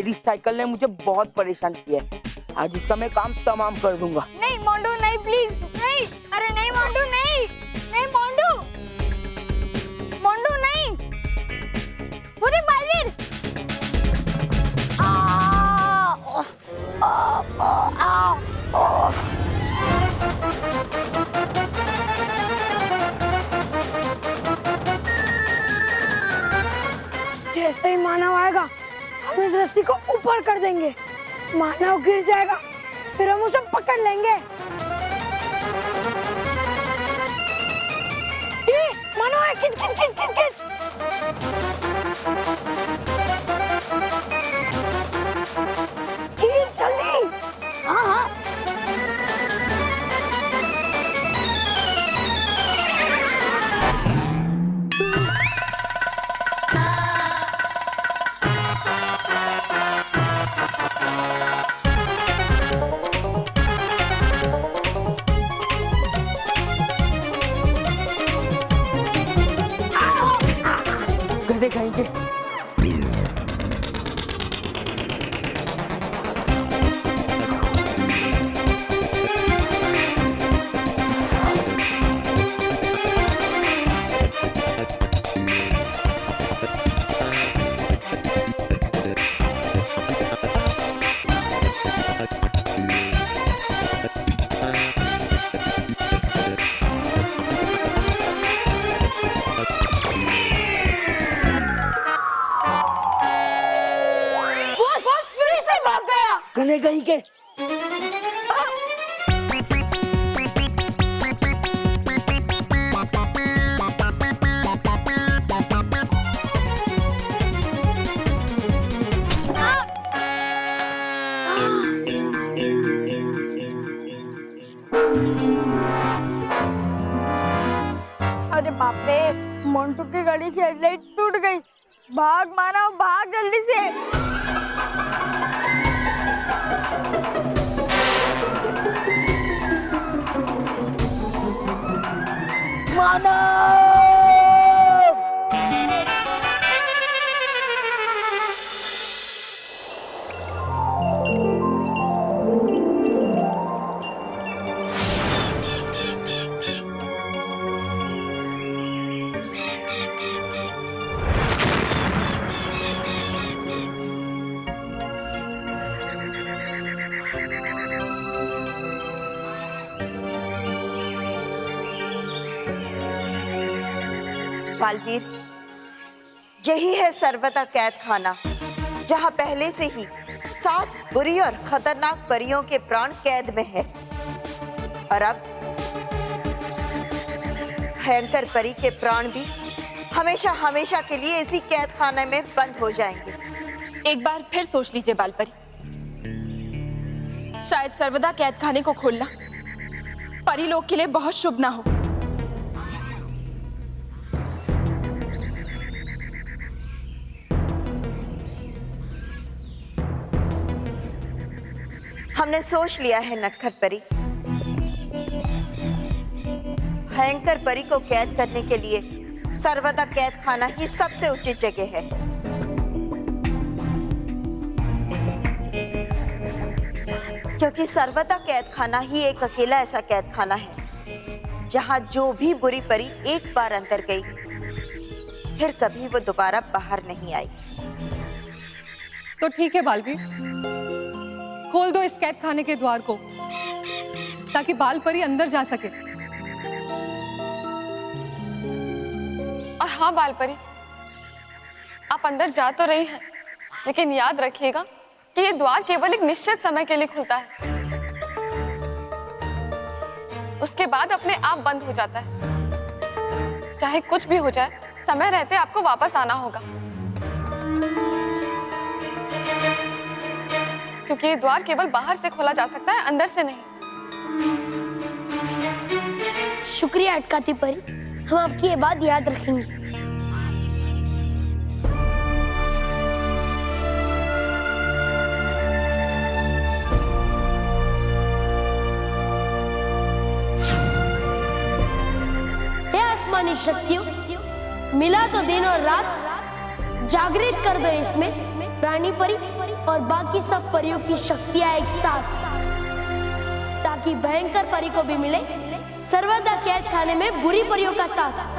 मेरी साइकिल ने मुझे बहुत परेशान किया है। आज इसका मैं काम तमाम कर दूंगा। नहीं मोंटू नहीं, प्लीज नहीं। अरे नहीं मोंटू नहीं, नहीं मोंटू, मोंटू नहीं। पूरी बालवीर जैसे ही मानव आएगा हम इस रस्सी को ऊपर कर देंगे, मानव गिर जाएगा, फिर हम उसे पकड़ लेंगे। ये मानव है, खींच खींच खींच खींच खींच। खींच जल्दी। हाँ हाँ। गधे खाएंगे। गधे कहीं के। अरे बाप रे, मोंटू की गाड़ी की हेडलाइट टूट गई। भाग मानव, भाग जल्दी से। बालवीर, यही है सर्वदा कैद खाना, जहां पहले से ही 7 बुरी और खतरनाक परियों के प्राण कैद में है। और अब भयंकर परी के प्राण भी हमेशा हमेशा के लिए इसी कैद खाने में बंद हो जाएंगे। एक बार फिर सोच लीजिए बालपरी, शायद सर्वदा कैद खाने को खोलना परी लोग के लिए बहुत शुभ ना हो। हमने सोच लिया है नटखट परी, भयंकर परी को कैद करने के लिए सर्वदा कैद खाना ही सबसे उचित जगह है। क्योंकि सर्वदा कैद खाना ही एक अकेला ऐसा कैद खाना है जहां जो भी बुरी परी एक बार अंदर गई फिर कभी वो दोबारा बाहर नहीं आई। तो ठीक है बालवी, खोल दो इस कैद खाने के द्वार को ताकि बाल परी अंदर जा सके। और हाँ बाल परी, आप अंदर जा तो रही हैं, लेकिन याद रखिएगा कि ये द्वार केवल एक निश्चित समय के लिए खुलता है, उसके बाद अपने आप बंद हो जाता है। चाहे कुछ भी हो जाए, समय रहते आपको वापस आना होगा, क्योंकि ये द्वार केवल बाहर से खोला जा सकता है, अंदर से नहीं। शुक्रिया अटकाती परी, हम आपकी ये बात याद रखेंगे। हे आसमानी शक्तियों, मिला तो दिन और रात, जागृत कर दो इसमें रानी परी और बाकी सब परियों की शक्तियां एक साथ, ताकि भयंकर परी को भी मिले सर्वदा कैद खाने में बुरी परियों का साथ।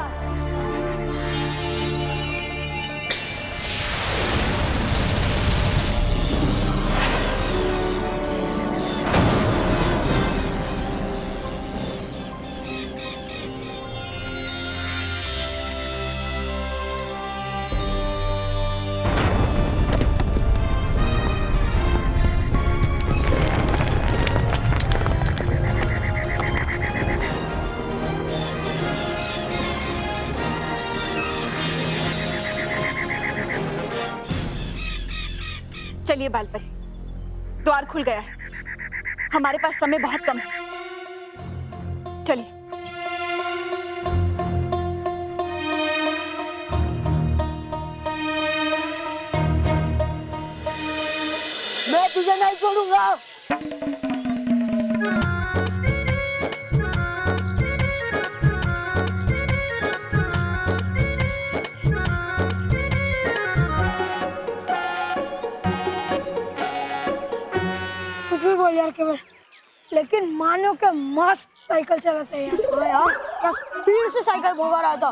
चलिए बालपरी, द्वार खुल गया है, हमारे पास समय बहुत कम है। चलिए। मैं तुझे नहीं छोड़ूंगा। कुछ भी बोल यार केवल, लेकिन मानो के मस्त साइकिल चलाते हैं यार। हाँ यार, क्या स्पीड से साइकिल भगा रहा था,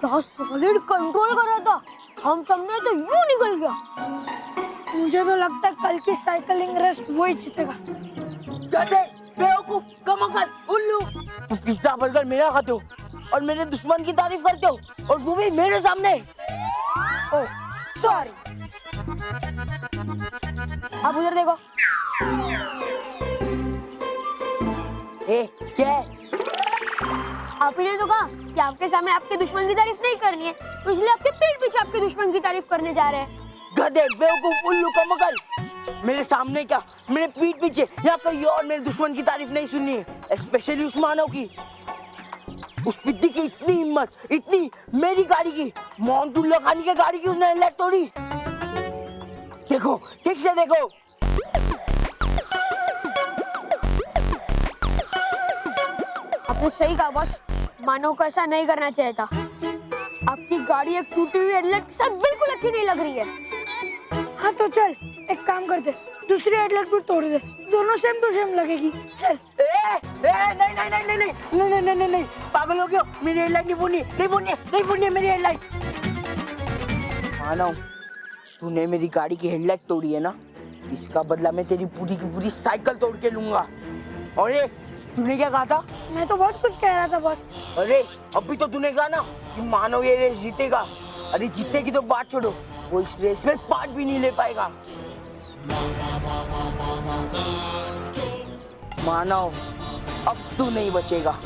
क्या सॉलिड कंट्रोल कर रहा था। हम सबने तो यूं निकल गया। मुझे तो लगता है कल की साइकिलिंग रेस वही जीतेगा। बेवकूफ, कमकर, उल्लू। तुम पिज्जा बर्गर मेरा खाते हो और मेरे दुश्मन की तारीफ करते हो, और वो भी मेरे सामने। Oh sorry. अब उधर देखो। ए, क्या है? आप ही ने तो कहा कि आपके सामने आपके दुश्मन की तारीफ नहीं करनी है, तो इसलिए आपके पीठ पीछे आपके दुश्मन की तारीफ करने जा रहे हैं। गधे, बेवकूफ, उल्लू, कमकर। मेरे सामने क्या, मेरे पीठ पीछे या कहीं और मेरे दुश्मन की तारीफ नहीं सुननी है, स्पेशली उस मानव की। उस पिद्दी की इतनी हिम्मत, इतनी, मेरी गाड़ी की, मोहनतुल्ला खानी के गाड़ी की उसने हेडलाइट तोड़ी। देखो, ठीक से देखो। आपने सही कहा बॉस, मानव को ऐसा नहीं करना चाहिए था। आपकी गाड़ी एक टूटी हुई हेडलाइट के साथ बिल्कुल अच्छी नहीं लग रही है। हाँ तो चल एक काम करते, दूसरी हेडलाइट भी तोड़ दे, दोनों सेम टू सेम लगेगी। चल। नहीं नहीं नहीं नहीं नहीं नहीं नहीं नहीं नहीं नहीं, पागल हो गया। मेरी हेडलाइट नहीं फोड़नी, नहीं फोड़नी, नहीं फोड़नी मेरी हेडलाइट। मानव, तूने मेरी गाड़ी की हेडलाइट तोड़ी है ना, इसका बदला मैं तेरी पूरी की पूरी साइकिल तोड़ के लूंगा। और ये तूने क्या कहा था? मैं तो बहुत कुछ कह रहा था बॉस। अरे अभी तो तूने कहा ना कि मानव ये रेस जीतेगा। अरे जीतने की तो बात छोड़ो, वो इस रेस में पार्ट भी नहीं ले पाएगा। मानव, अब तू नहीं बचेगा।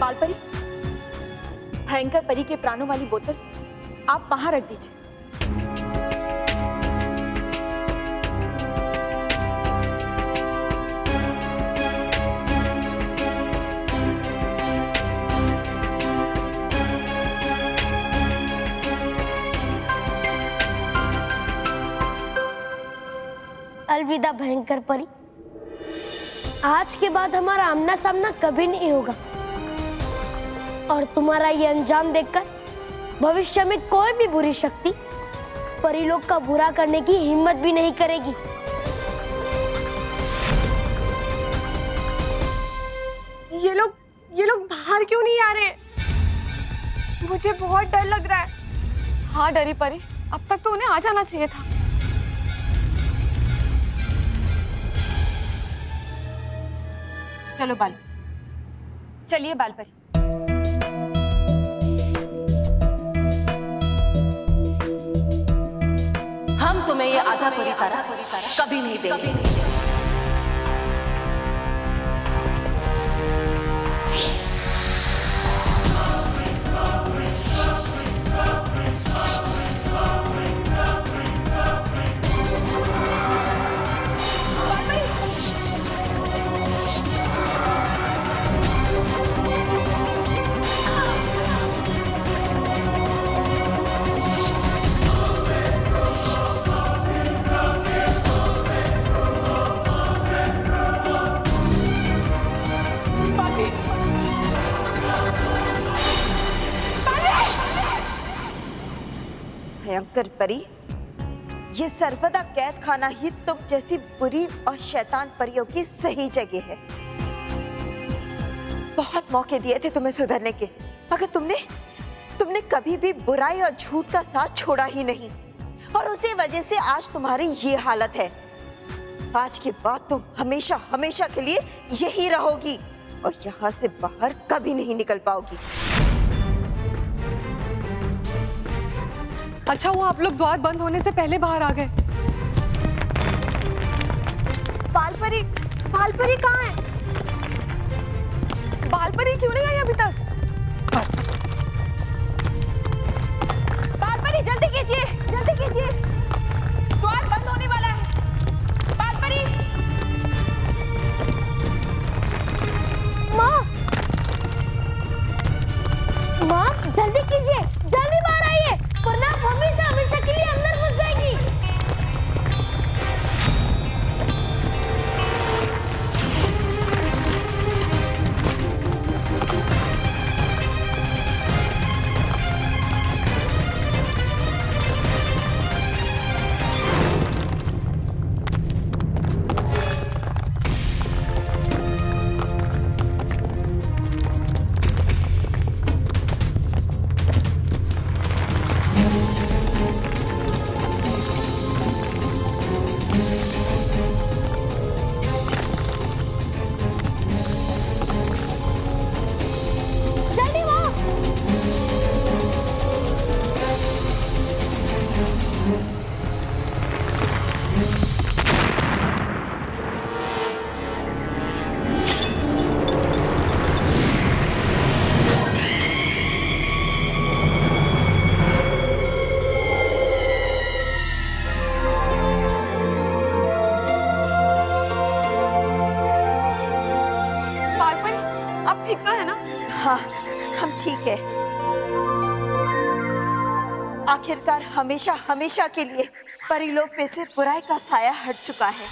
बालपरी, भयंकर परी के प्राणों वाली बोतल आप वहां रख दीजिए। अलविदा भयंकर परी, आज के बाद हमारा आमना सामना कभी नहीं होगा, और तुम्हारा ये अंजाम देखकर भविष्य में कोई भी बुरी शक्ति परी लोग का बुरा करने की हिम्मत भी नहीं करेगी। ये लोग बाहर क्यों नहीं आ रहे? मुझे बहुत डर लग रहा है। हाँ डरी परी, अब तक तो उन्हें आ जाना चाहिए था। चलो चलिए बालपरी। हम तुम्हें ये आधा परी तारा कभी नहीं देंगे। भयंकर परी, ये सर्वदा कैद खाना ही तुम जैसी बुरी और शैतान परियों की सही जगह है। बहुत मौके दिए थे तुम्हें सुधरने के, मगर तुमने कभी भी बुराई और झूठ का साथ छोड़ा ही नहीं, और उसी वजह से आज तुम्हारी ये हालत है। आज के बाद तुम हमेशा हमेशा के लिए यही रहोगी और यहाँ से बाहर कभी नहीं निकल पाओगी। अच्छा हुआ आप लोग द्वार बंद होने से पहले बाहर आ गए। बालपरी कहाँ है? बालपरी क्यों नहीं आई अभी तक? बालपरी जल्दी कीजिए, द्वार बंद होने वाला है। बालपरी, माँ जल्दी कीजिए, जल्दी बाहर आइए, वरना आप हमेशा हमेशा के लिए अंदर घुस जाएगी। ठीक तो है ना? हाँ, हम ठीक है। आखिरकार हमेशा हमेशा के लिए परिलोक में से बुराई का साया हट चुका है।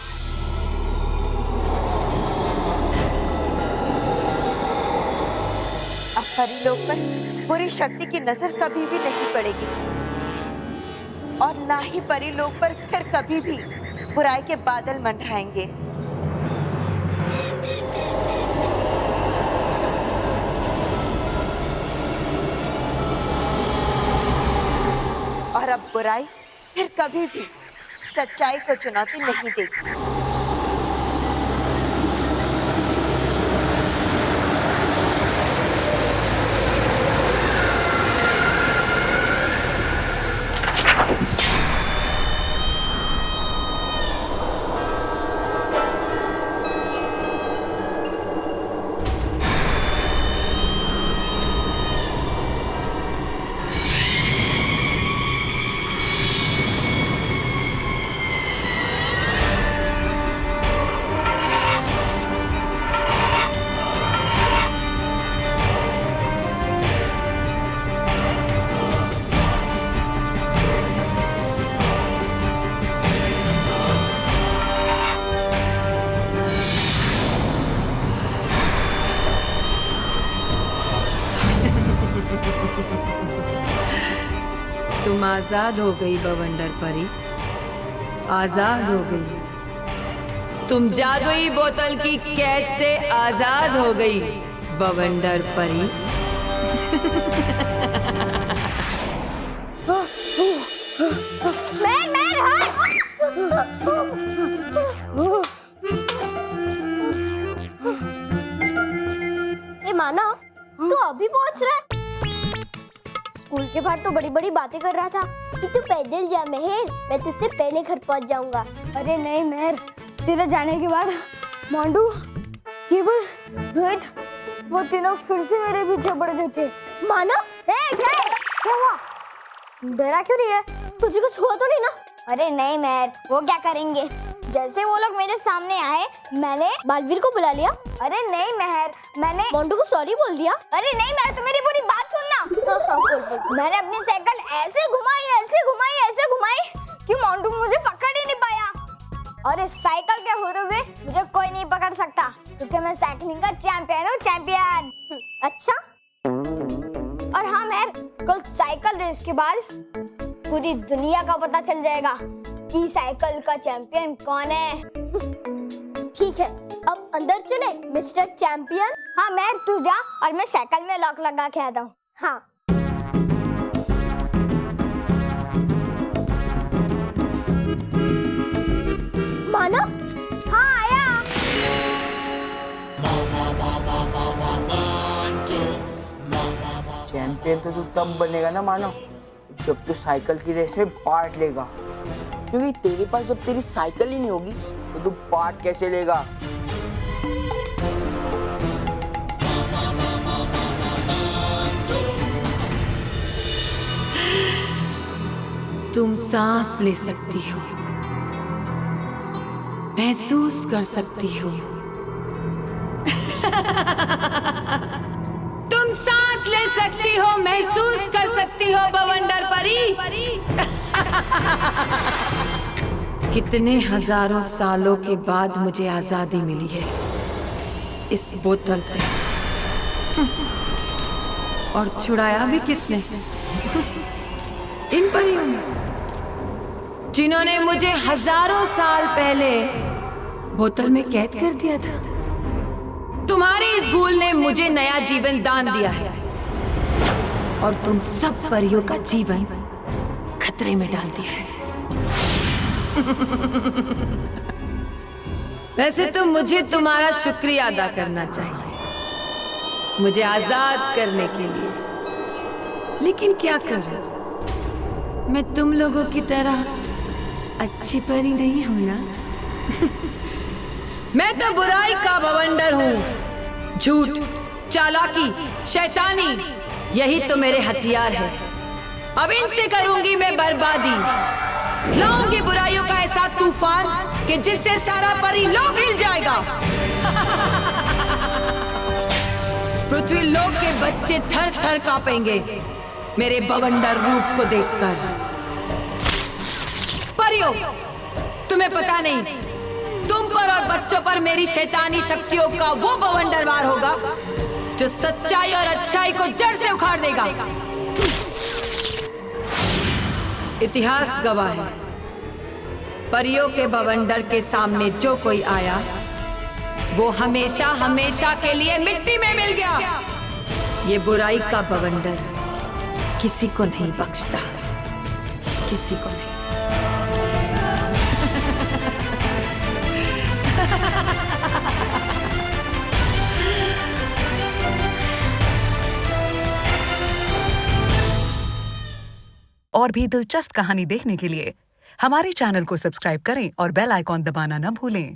अब परिलोक पर बुरी शक्ति की नजर कभी भी नहीं पड़ेगी और ना ही परिलोक पर फिर कभी भी बुराई के बादल मंडराएंगे। और अब बुराई फिर कभी भी सच्चाई को चुनौती नहीं देगी। तुम आजाद हो गई बवंडर परी, आजाद हो गई। तुम जादुई बोतल की कैद से आजाद हो गई बवंडर परी। माना तू अभी पहुंच रहा है? स्कूल के बाहर तो बड़ी बड़ी बातें कर रहा था कि तू पैदल जा मेहर, मैं तुझसे पहले घर पहुंच जाऊंगा। अरे नहीं मेहर, तेरे जाने के बाद मोंटू, केवल, रोहित, वो तीनों फिर से मेरे पीछे पड़ गए थे। मानव, क्या हुआ? डरा क्यों रही है? तुझे कुछ हुआ तो नहीं ना? अरे नहीं मेहर, वो क्या करेंगे? जैसे वो लोग मेरे सामने आए, मैंने बालवीर को बुला लिया। अरे नहीं मेहर, मैंने मोंटू को सॉरी बोल दिया। अरे नहीं मेहर, तो मेरी पूरी बात सुनना। मैंने अपनी साइकिल ऐसे घुमाई कि मोंटू मुझे पकड़ ही नहीं पाया। और इस साइकिल के होते हुए मुझे कोई नहीं पकड़ सकता, क्योंकि मैं साइकिलिंग का चैंपियन हूँ, चैंपियन। अच्छा, और हाँ मेहर, कल साइकिल रेस के बाद पूरी दुनिया का पता चल जाएगा कि साइकिल का चैंपियन कौन है। ठीक है, अब अंदर चले मिस्टर चैंपियन। हाँ मैं, तू जा और मैं साइकिल में लॉक लगा के आता हूँ। हाँ मानव। हाँ आया। चैंपियन तो तू तब बनेगा ना मानो जब तू साइकिल की रेस में पार्ट लेगा, क्योंकि तेरे पास जब तेरी साइकिल ही नहीं होगी तो तू पार्ट कैसे लेगा। तुम सांस ले सकती हो, महसूस कर सकती हो। तुम सांस ले सकती हो, महसूस कर सकती हो बवंडर परी। कितने हजारों सालों के बाद मुझे आजादी मिली है इस बोतल से, और छुड़ाया भी किसने? इन परियों ने, जिन्होंने मुझे हजारों साल पहले बोतल में कैद कर दिया था। तुम्हारी इस भूल ने मुझे नया जीवन दान दिया है, और तुम सब परियों का जीवन खतरे में डाल दिया है। वैसे तो मुझे तुम्हारा शुक्रिया अदा करना चाहिए मुझे आजाद करने के लिए, लेकिन क्या करूं, मैं तुम लोगों की तरह अच्छी परी नहीं हूं ना। मैं तो बुराई का बवंडर हूं। झूठ, चालाकी, शैतानी, यही तो मेरे हथियार है। अब इनसे करूंगी मैं बर्बादी, लाऊंगी बुराइयों का ऐसा तूफान कि जिससे सारा परी लोक हिल जाएगा। पृथ्वी लोक के बच्चे थर थर कांपेंगे मेरे बवंडर रूप को देखकर। परियों, तुम्हें पता नहीं, तुम पर और बच्चों पर मेरी शैतानी शक्तियों का वो बवंडर वार होगा जो सच्चाई और अच्छाई को जड़ से उखाड़ देगा। इतिहास गवाह है, परियों के बवंडर के सामने जो कोई आया वो हमेशा हमेशा के लिए मिट्टी में मिल गया। ये बुराई का बवंडर किसी को नहीं बख्शता, किसी को नहीं। और भी दिलचस्प कहानी देखने के लिए हमारे चैनल को सब्सक्राइब करें और बेल आइकॉन दबाना न भूलें।